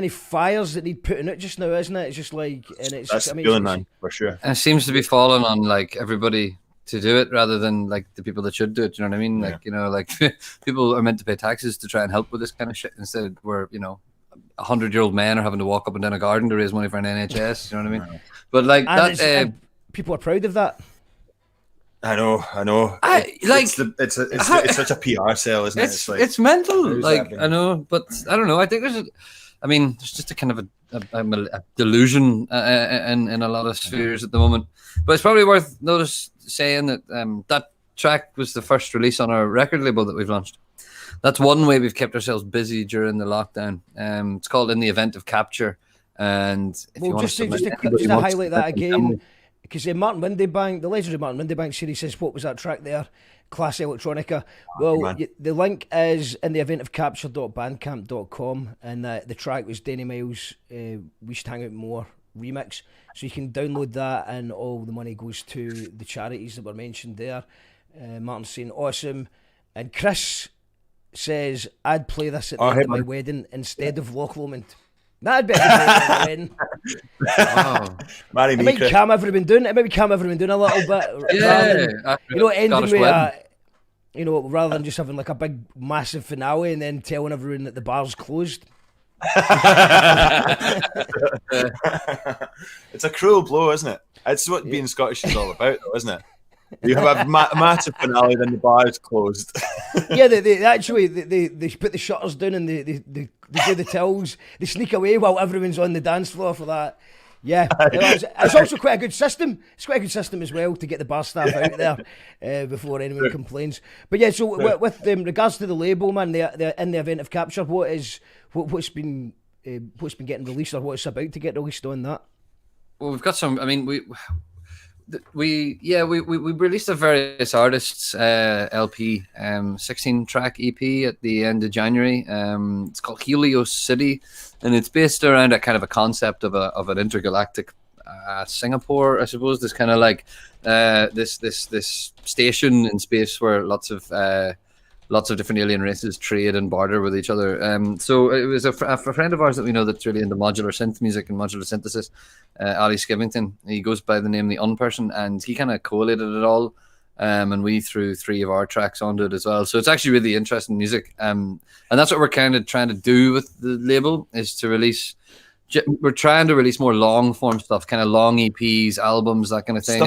fires that need putting out just now, isn't it? It's just like, and it's that's just, the feeling, man, for sure. And it seems to be falling on like everybody to do it rather than like the people that should do it. You know what I mean? Like, you know, like people are meant to pay taxes to try and help with this kind of shit instead where, you know, 100-year-old men are having to walk up and down a garden to raise money for an NHS. You know what I mean? But like and that, people are proud of that. I know. It's such a PR sale, isn't it? It's mental. Like happening? I know, but I don't know. I think there's just a kind of a delusion in a lot of spheres at the moment. But it's probably worth saying that that track was the first release on our record label that we've launched. That's one way we've kept ourselves busy during the lockdown. It's called In the Event of Capture. And if you want just to highlight that again, because Martin Windybank, the legendary Martin Windybank series, says, what was that track there? Class Electronica. Well, the link is in the event of capture.bandcamp.com, and the track was Denny Miles' We Should Hang Out More remix. So you can download that, and all the money goes to the charities that were mentioned there. Martin's saying awesome. And Chris says, I'd play this at the end of my wedding instead of Loch Lomond. That'd be a good wedding. Oh. Marry me, Chris. It might be calm everyone doing a little bit. Yeah. Ending with rather than just having like a big massive finale and then telling everyone that the bar's closed. It's a cruel blow, isn't it? It's what being Scottish is all about, though, isn't it? You have a massive finale, then the bar is closed. Yeah, they actually put the shutters down and they do the tills. They sneak away while everyone's on the dance floor for that. Yeah, it's also quite a good system. It's quite a good system as well to get the bar staff out there before anyone complains. But yeah, so with regards to the label, man, they're in the event of Capture. What's been getting released, or what's about to get released on that? Well, we've got some. I mean, we released a various artists LP, 16-track EP at the end of January. It's called Helios City, and it's based around a kind of a concept of an intergalactic Singapore, I suppose. This kind of like this station in space where lots of different alien races trade and barter with each other. So it was a friend of ours that we know that's really into modular synth music and modular synthesis, Ali Skivington. He goes by the name The Unperson, and he kind of collated it all, and we threw 3 of our tracks onto it as well. So it's actually really interesting music, and that's what we're kind of trying to do with the label, is to release. We're trying to release more long form stuff, kind of long EPs, albums, that kind of thing,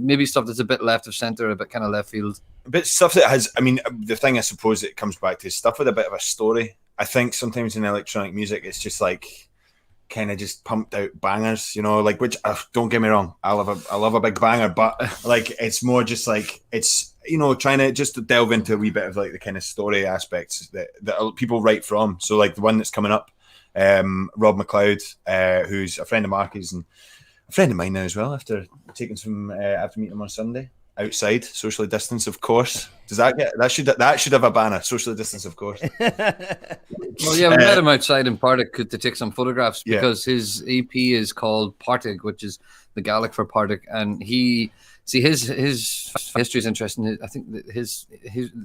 maybe stuff that's a bit left of center, a bit kind of left field. But stuff that has, I mean, the thing I suppose it comes back to is stuff with a bit of a story. I think sometimes in electronic music, it's just like kind of just pumped out bangers, like, which don't get me wrong, I love a big banger, but like it's more just like it's trying to just delve into a wee bit of like the kind of story aspects that people write from. So like the one that's coming up, Rob McLeod, who's a friend of Marky's and a friend of mine now as well, after meeting him on Sunday outside, socially distanced, of course. That should have a banner, socially distanced, of course. Well, yeah, we met him outside in Partick to take some photographs because his EP is called Partick, which is the Gaelic for Partick, and he see his history is interesting. I think that his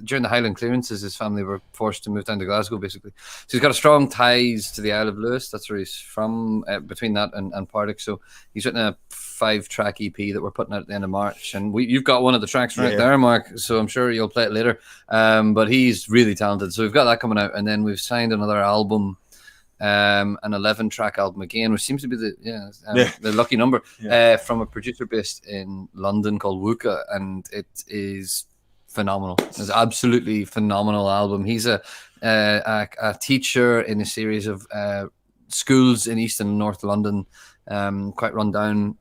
during the Highland clearances, his family were forced to move down to Glasgow, basically. So he's got a strong ties to the Isle of Lewis. That's where he's from. Between that and Partick, so he's written a 5-track EP that we're putting out at the end of March, and you've got one of the tracks right there, Mark. So I'm sure you'll play it later. But he's really talented. So we've got that coming out, and then we've signed another album. An 11-track album again, which seems to be the lucky number, from a producer based in London called Wuka, and it is phenomenal. It's an absolutely phenomenal album. He's a teacher in a series of schools in East and North London, quite run down,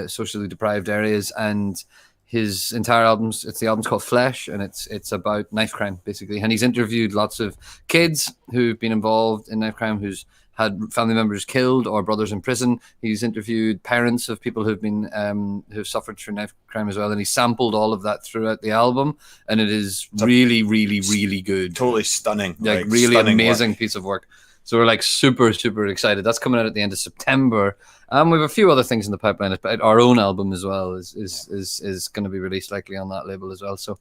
socially deprived areas, and his entire the album's called Flesh, and it's about knife crime, basically. And he's interviewed lots of kids who've been involved in knife crime, who's had family members killed or brothers in prison. He's interviewed parents of people who've been who've suffered through knife crime as well, and he sampled all of that throughout the album, and it is really, really, really good. Totally stunning. Like really stunning amazing work. Piece of work. So we're like super, super excited. That's coming out at the end of September. We have a few other things in the pipeline. But our own album as well is going to be released likely on that label as well. So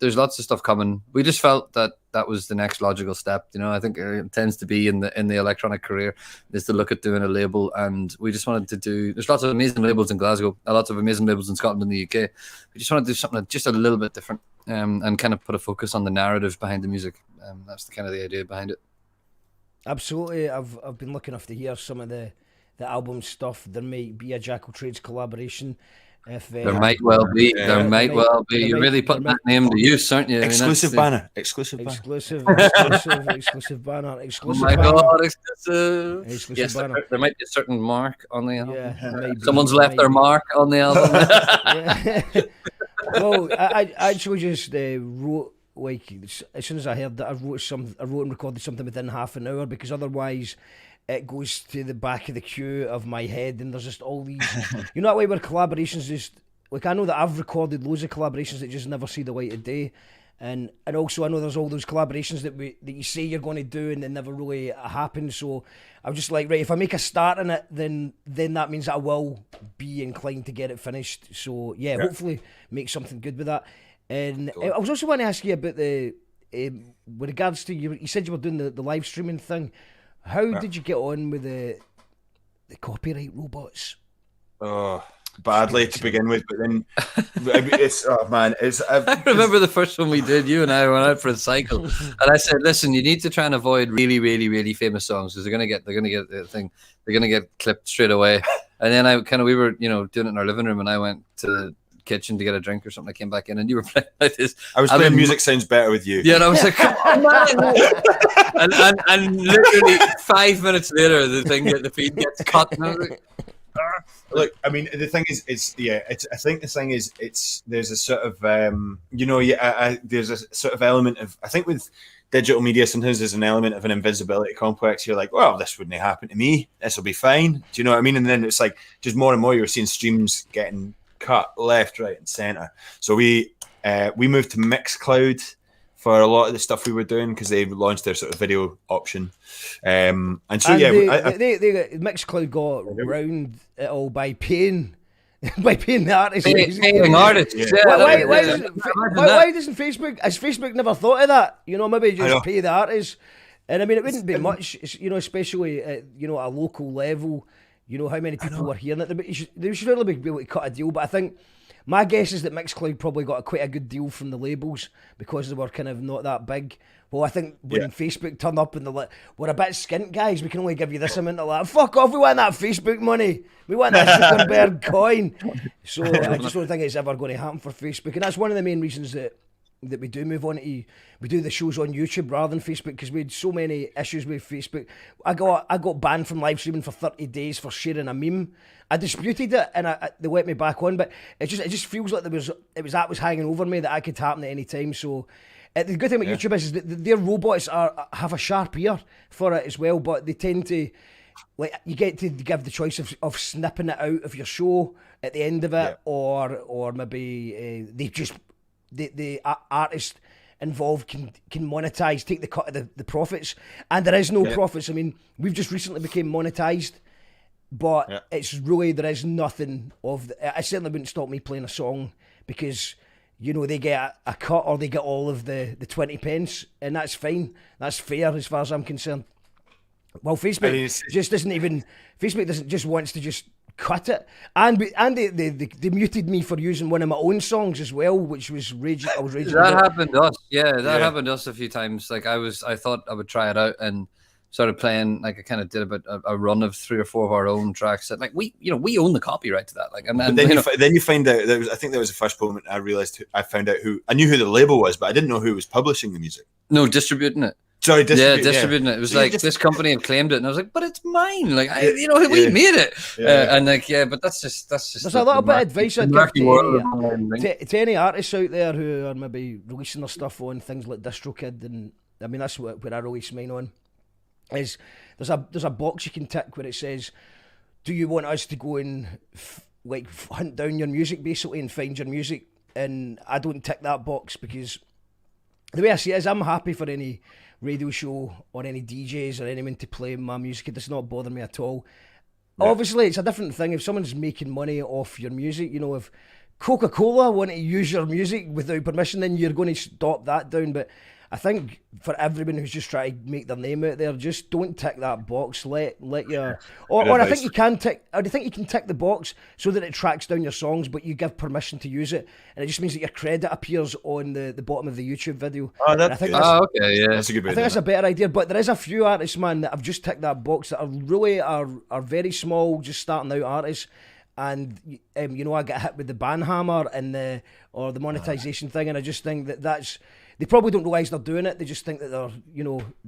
there's lots of stuff coming. We just felt that was the next logical step. You know, I think it tends to be in the electronic career is to look at doing a label, and we just wanted to do. There's lots of amazing labels in Glasgow, lots of amazing labels in Scotland and the UK. We just wanted to do something just a little bit different, and kind of put a focus on the narrative behind the music. That's the kind of the idea behind it. Absolutely. I've been lucky enough to hear some of the album stuff. There might be a Jackal Trades collaboration. There might well be. There might well be. You're really putting that name to use, aren't you? Exclusive banner. Exclusive banner. Exclusive banner. Oh my God, exclusive. Exclusive Yes, banner. there might be a certain mark on the album. Yeah, maybe, Someone's left their mark on the album. Yeah. Well, I actually just wrote, like, as soon as I heard that, I wrote and recorded something within half an hour, because otherwise it goes to the back of the queue of my head, and there's just all these, you know, that way where collaborations just, like, I know that I've recorded loads of collaborations that just never see the light of day, and also I know there's all those collaborations that you say you're going to do and they never really happen. So I was just like, right, if I make a start in it, then that means I will be inclined to get it finished. So yeah. Hopefully make something good with that. And I was also want to ask you about the with regards to you said you were doing the live streaming thing. How did you get on with the copyright robots? Oh, badly to begin with, but then it's I remember the first one we did. You and I went out for a cycle, and I said, "Listen, you need to try and avoid really, really, really famous songs because they're gonna get the thing. They're gonna get clipped straight away." And then we were doing it in our living room, and I went to the kitchen to get a drink or something. I came back in, and you were playing like this. I was playing Music Sounds Better with You. Yeah, and I was like, "Come on, man!" and literally 5 minutes later, the feed gets cut. And I was like, look, I mean, the thing is, I think the thing is, there's a sort of, there's a sort of element of, I think with digital media, sometimes there's an element of an invisibility complex. You're like, well, this wouldn't happen to me. This will be fine. Do you know what I mean? And then it's like, just more and more, you're seeing streams getting cut left, right, and center. So we moved to Mixcloud for a lot of the stuff we were doing because they launched their sort of video option. And so Mixcloud got around it all by paying the artists. Paying artists. Yeah. Why doesn't Facebook? Has Facebook never thought of that? Maybe just pay the artists. And I mean, it wouldn't be much, especially at a local level. How many people were hearing it. They should really be able to cut a deal. But I think my guess is that Mixcloud probably got quite a good deal from the labels because they were kind of not that big. Well, I think when Facebook turned up and they're like, we're a bit skint, guys, we can only give you this amount of that. Fuck off, we want that Facebook money. We want that Zuckerberg coin. So I just don't think it's ever going to happen for Facebook. And that's one of the main reasons that we do move on to, we do the shows on YouTube rather than Facebook, because we had so many issues with Facebook. I got banned from live streaming for 30 days for sharing a meme. I disputed it and they let me back on, but it just feels like that was hanging over me, that I could happen at any time. So the good thing about YouTube is that their robots have a sharp ear for it as well, but they tend to, like, you get to give the choice of snipping it out of your show at the end of it, or maybe the artist involved can monetize, take the cut of the profits, and there is no profits. I mean, we've just recently became monetized but it's really, there is nothing of. I certainly wouldn't stop me playing a song because, you know, they get a cut or they get all of the 20 pence, and that's fine. That's fair as far as I'm concerned. Well, Facebook just doesn't even. Facebook doesn't just wants to just cut it, and they muted me for using one of my own songs as well, which was raging. I was raging. That happened to us. Yeah, that happened to us a few times. Like I thought I would try it out and started playing. Like I kind of did about a run of 3 or 4 of our own tracks. That like we own the copyright to that. Like, and then then you find out. I think that was the first moment I realized. I found out I knew who the label was, but I didn't know who was publishing the music. No, distributing it. Sorry, distributing it. It was like this company had claimed it, and I was like, "But it's mine! Like, we made it." And like, but that's just. There's a little bit of advice I'd give to any artists out there who are maybe releasing their stuff on things like DistroKid, and I mean that's where I release mine on. Is there's a box you can tick where it says, "Do you want us to go and hunt down your music basically and find your music?" And I don't tick that box because the way I see it is, I'm happy for any radio show or any DJs or anyone to play my music. It does not bother me at all. Yeah. Obviously, it's a different thing if someone's making money off your music. You know, if Coca-Cola want to use your music without permission, then you're going to stop that down. But I think for everyone who's just trying to make their name out there, just don't tick that box. Let your or I think you can tick. I think you can tick the box so that it tracks down your songs, but you give permission to use it, and it just means that your credit appears on the bottom of the YouTube video. Oh, that's good. Okay, yeah, that's a good. I think that's a better idea. But there is a few artists, man, that have just ticked that box that are really are very small, just starting out artists. And you know, I get hit with the ban hammer and the monetization thing, and I just think that's. They probably don't realise they're doing it. They just think that they're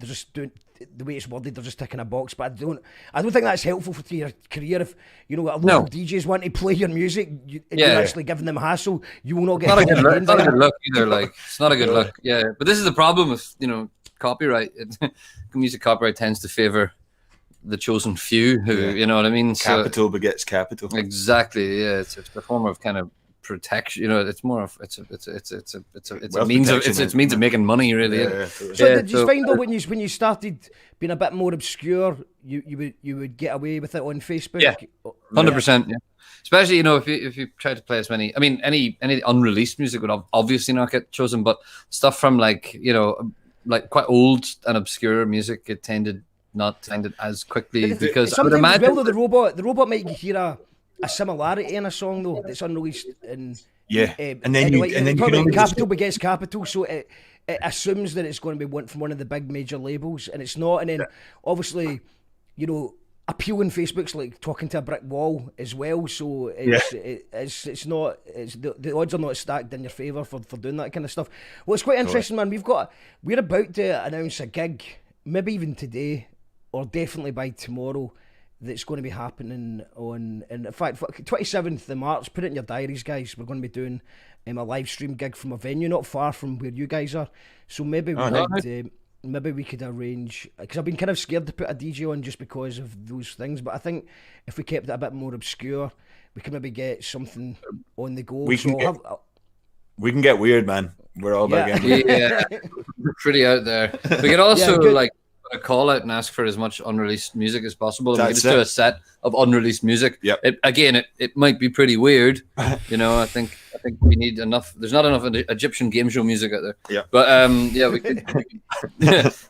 just doing the way it's worded. They're just ticking a box. But I don't think that's helpful for your career. If you know a lot of DJs want to play your music, you're actually giving them hassle. You will not get. Not a good look either. Like it's not a good look. Yeah, but this is the problem with copyright. Music copyright tends to favour the chosen few who you know what I mean. Capital begets capital. Exactly. Yeah, it's a form of kind of protection. You know, it's more of it's a means of making money, really. Yeah. So did you find though when you started being a bit more obscure, you would get away with it on Facebook? Yeah, 100%. Yeah, especially if you try to play as many. I mean, any unreleased music would obviously not get chosen, but stuff from like quite old and obscure music, it tended not to find it as quickly because I would imagine as well, though, the robot might hear a similarity in a song though that's unreleased, and and then you can capital begets capital, so it assumes that it's going to be from one of the big major labels, and it's not. And then obviously, appealing Facebook's like talking to a brick wall as well. So it's not. The odds are not stacked in your favour for doing that kind of stuff. Well, it's quite interesting, man. We're about to announce a gig, maybe even today, or definitely by tomorrow. That's going to be happening on, in fact, 27th of March. Put it in your diaries, guys. We're going to be doing a live stream gig from a venue not far from where you guys are. So maybe we could arrange, because I've been kind of scared to put a DJ on just because of those things. But I think if we kept it a bit more obscure, we can maybe get something on the go. We can get weird, man. We're all about getting weird. Yeah, we're pretty out there. We could also a call out and ask for as much unreleased music as possible. And we just do a set of unreleased music. Yep. It might be pretty weird. I think we need enough. There's not enough Egyptian game show music out there. Yeah. But we could.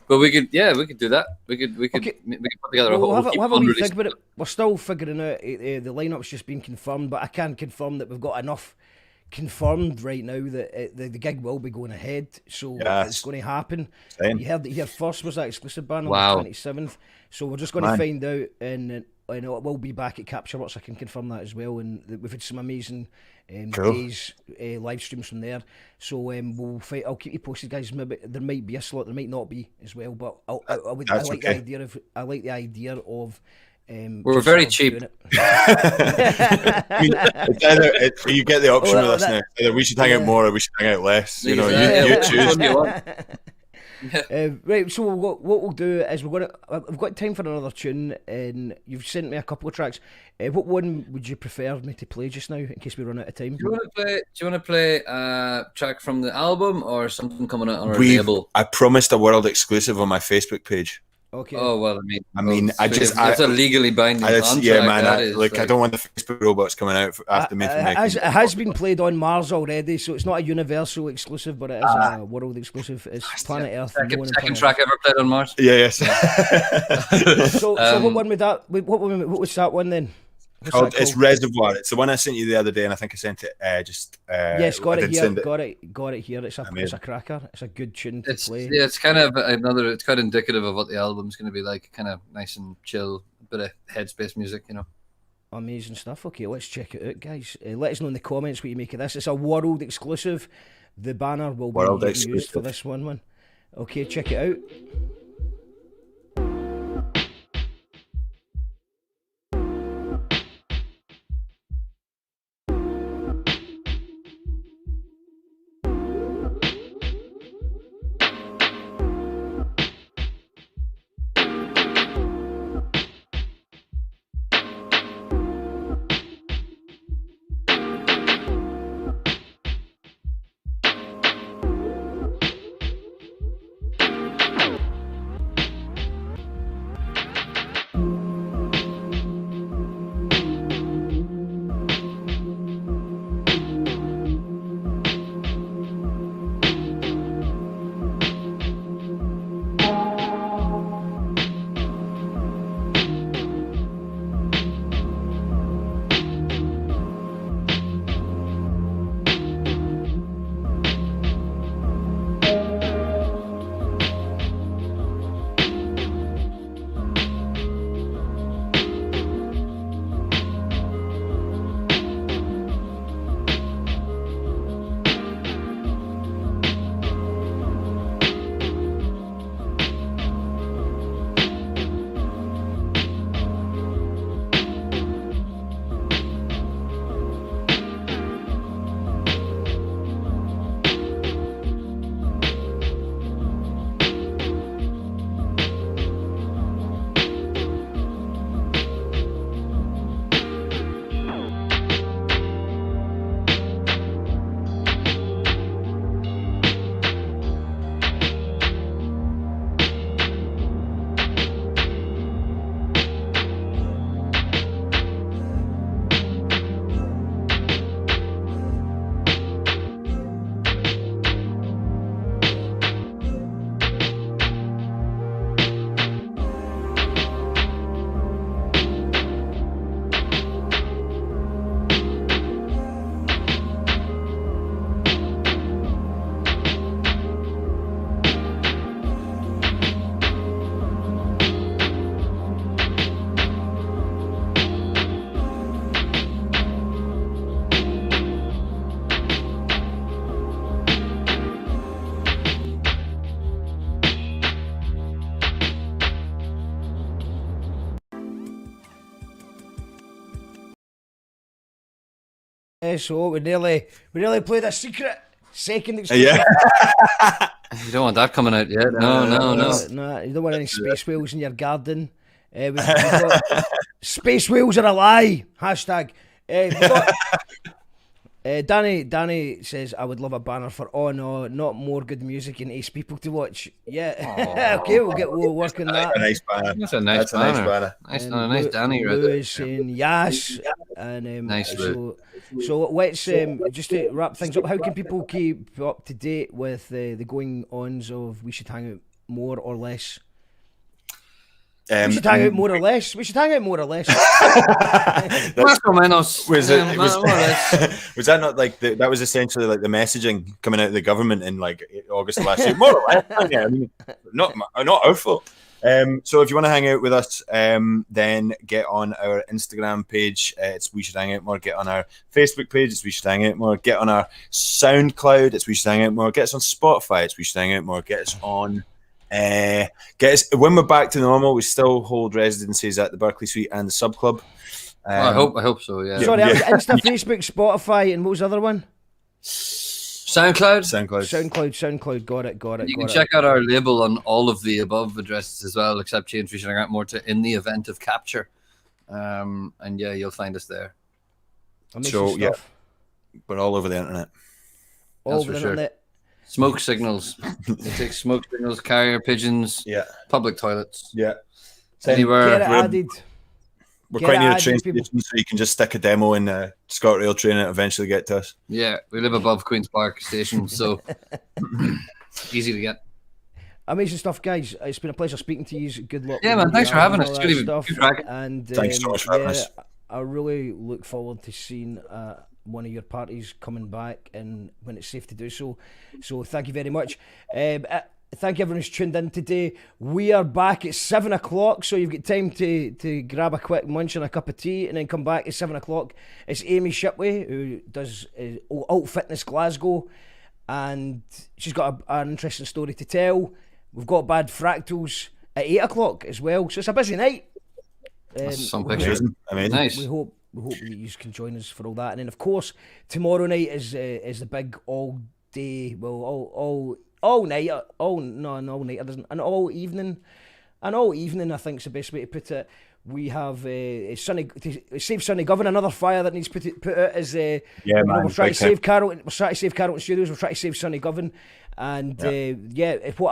But we could do that. We could put together a whole heap of unreleased. Think about it. We're still figuring out. The lineup's just been confirmed, but I can confirm that we've got enough confirmed right now that the gig will be going ahead, so it's going to happen. Same. You heard it here first. Was that exclusive band the on the 27th? So we're just going to find out, and it will be back at Capture Works. I can confirm that as well, and we've had some amazing days, live streams from there. So we'll fight. I'll keep you posted, guys. Maybe there might be a slot, there might not be as well, but I like the idea of. We're very cheap. It's either you get the option with us now. Either we should hang out more or we should hang out less. You choose. Right, so what we'll do is I've got time for another tune, and you've sent me a couple of tracks. What one would you prefer me to play just now, in case we run out of time? Do you want to play a track from the album or something coming out on our label? I promised a world exclusive on my Facebook page. Okay. Oh well, it's a legally binding contract. Yeah, man. I don't want the Facebook robots coming out after me. It has been played on Mars already, so it's not a Universal exclusive, but it is a world exclusive. It's Planet Earth. Second track ever played on Mars. Yeah, yes. So what one would that? What was that one then? It's Reservoir. It's the one I sent you the other day, and I think I sent it yes, got it here. Got it here. It's a cracker. It's a good tune to play. Yeah, it's kind of it's kind of indicative of what the album's going to be like. Kind of nice and chill, bit of headspace music, you know. Amazing stuff. Okay, let's check it out, guys. Let us know in the comments what you make of this. It's a world exclusive. The banner will be used for this one. Okay, check it out. So we nearly played a secret second exclusive. Yeah. You don't want that coming out yet. No. No, you don't want any space whales in your garden. We've got space whales are a lie. Hashtag. We've got, Danny says, I would love a banner for "Oh no, not more good music and ace people to watch." Yeah. Okay, we'll work on that. A nice banner. That's a nice banner. Nice Danny right there. Lewis saying yes. And nice. So let's just to wrap things up. How can people keep up to date with the going ons of We Should Hang Out More or Less? We should hang out more or less. Was that not like that was essentially like the messaging coming out of the government in like August of last year? More or less. Yeah, I mean, not our fault. So if you want to hang out with us, then get on our Instagram page. It's We Should Hang Out More. Get on our Facebook page. It's We Should Hang Out More. Get on our SoundCloud. It's We Should Hang Out More. Get us on Spotify. It's We Should Hang Out More. Get us on. When we're back to normal, we still hold residencies at the Berkeley Suite and the Sub Club. I hope so. Yeah. Sorry, Insta, Facebook, Spotify, and what was the other one? SoundCloud. Got it. You can check out our label on all of the above addresses as well, except change We Should Hang Out More to In the Event of Capture. And yeah, you'll find us there. Amazing stuff. But all over the internet. All over the internet. Smoke signals. They take smoke signals, carrier pigeons, Yeah. public toilets, Yeah. anywhere. Get it added. We're Get quite it near a added, train people. station, so you can just stick a demo in the ScotRail train and eventually get to us. Yeah, we live above Queen's Park Station, so easy to get. Amazing stuff, guys. It's been a pleasure speaking to you. Good luck. Yeah, with man. Thanks for all having that us. Really stuff. good crack. And Thanks so much for having us. I really look forward to seeing one of your parties coming back, and when it's safe to do so. So thank you very much. Thank you everyone who's tuned in today. We are back at 7 o'clock, so you've got time to grab a quick munch and a cup of tea and then come back at 7 o'clock. It's Amy Shipway, who does Alt Fitness Glasgow, and she's got an interesting story to tell. We've got Bad Fractals at 8 o'clock as well, so it's a busy night. That's some we pictures. Amazing. Nice. We hope that you can join us for all that, and then of course tomorrow night is the big all day, well all night, all night. An all evening. I think is the best way to put it. We have Sunny to save Sunny Govan. Another fire that needs put out is man, we're trying to big save Carrollton. We're trying to save Carrollton Studios. We're trying to save Sunny Govan, and what a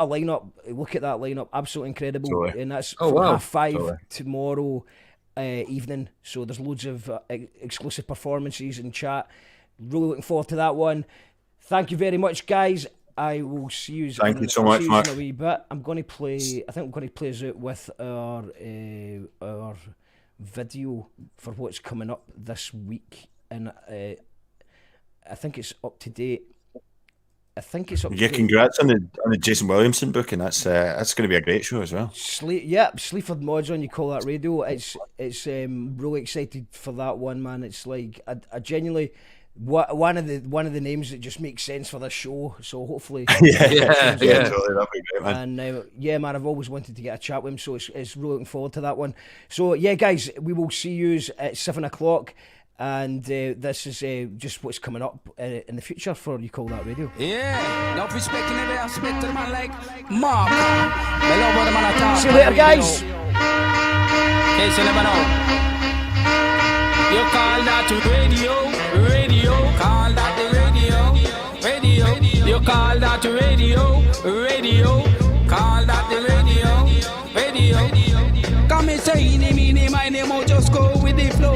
lineup! Look at that lineup, absolutely incredible. Totally. And that's Oh, from wow. 5:30 tomorrow evening. So there's loads of exclusive performances and chat. Really looking forward to that one. Thank you very much, guys. I will see you. Thank you so much, Mark. In a wee bit. I'm going to play. I think I'm going to play us out with our video for what's coming up this week, and I think it's up to date. Yeah, congrats on the Jason Williamson book, and that's going to be a great show as well. Sleaford Mods on You Call That Radio. It's really excited for that one, man. It's like I genuinely. One of the names that just makes sense for this show, so hopefully Totally, that'd be great, man. And man, I've always wanted to get a chat with him, so it's really looking forward to that one. So yeah, guys, we will see you at 7 o'clock, and this is just what's coming up in the future for You Call That Radio. Yeah, no respect in the respect to the man like Mark. They love what the man attack. See you later, guys. In case you never know. You call that to radio. Call that the radio. You call that to radio. Call that the radio. Come and say, in me, my name, I'll just go with the flow.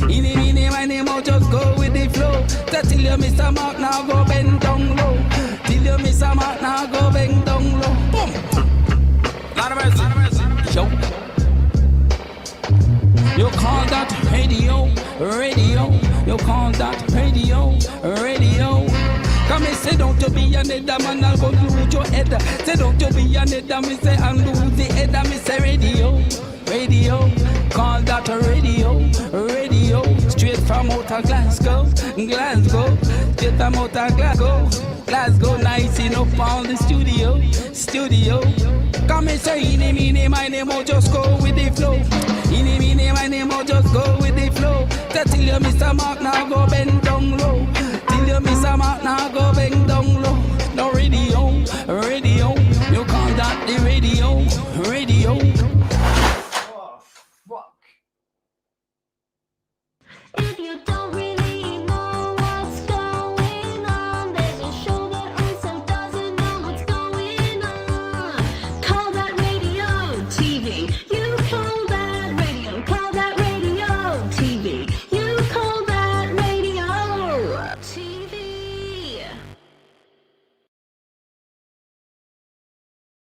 In me, my name, I'll just go with the flow. Till you miss a mark, now go bend down low. Till you miss a mark, now go bend down low. Boom. Lot of mercy. Yo. You call that radio. You call that radio. Come and say, don't you be another man, I'll go lose your head. Say, don't you be another me, say, I'll lose the head. Me say, radio. Call that radio. Straight from out of Glasgow. Straight from out of Glasgow, nice enough on the studio. Come and say, in me, my name, I'll just go with the flow. In me, my name, I'll just go with the flow. Till you miss a mark, now go bend down low. Till you miss a mark, now go bend down low. No radio. You call that the radio. Oh, fuck. If you don't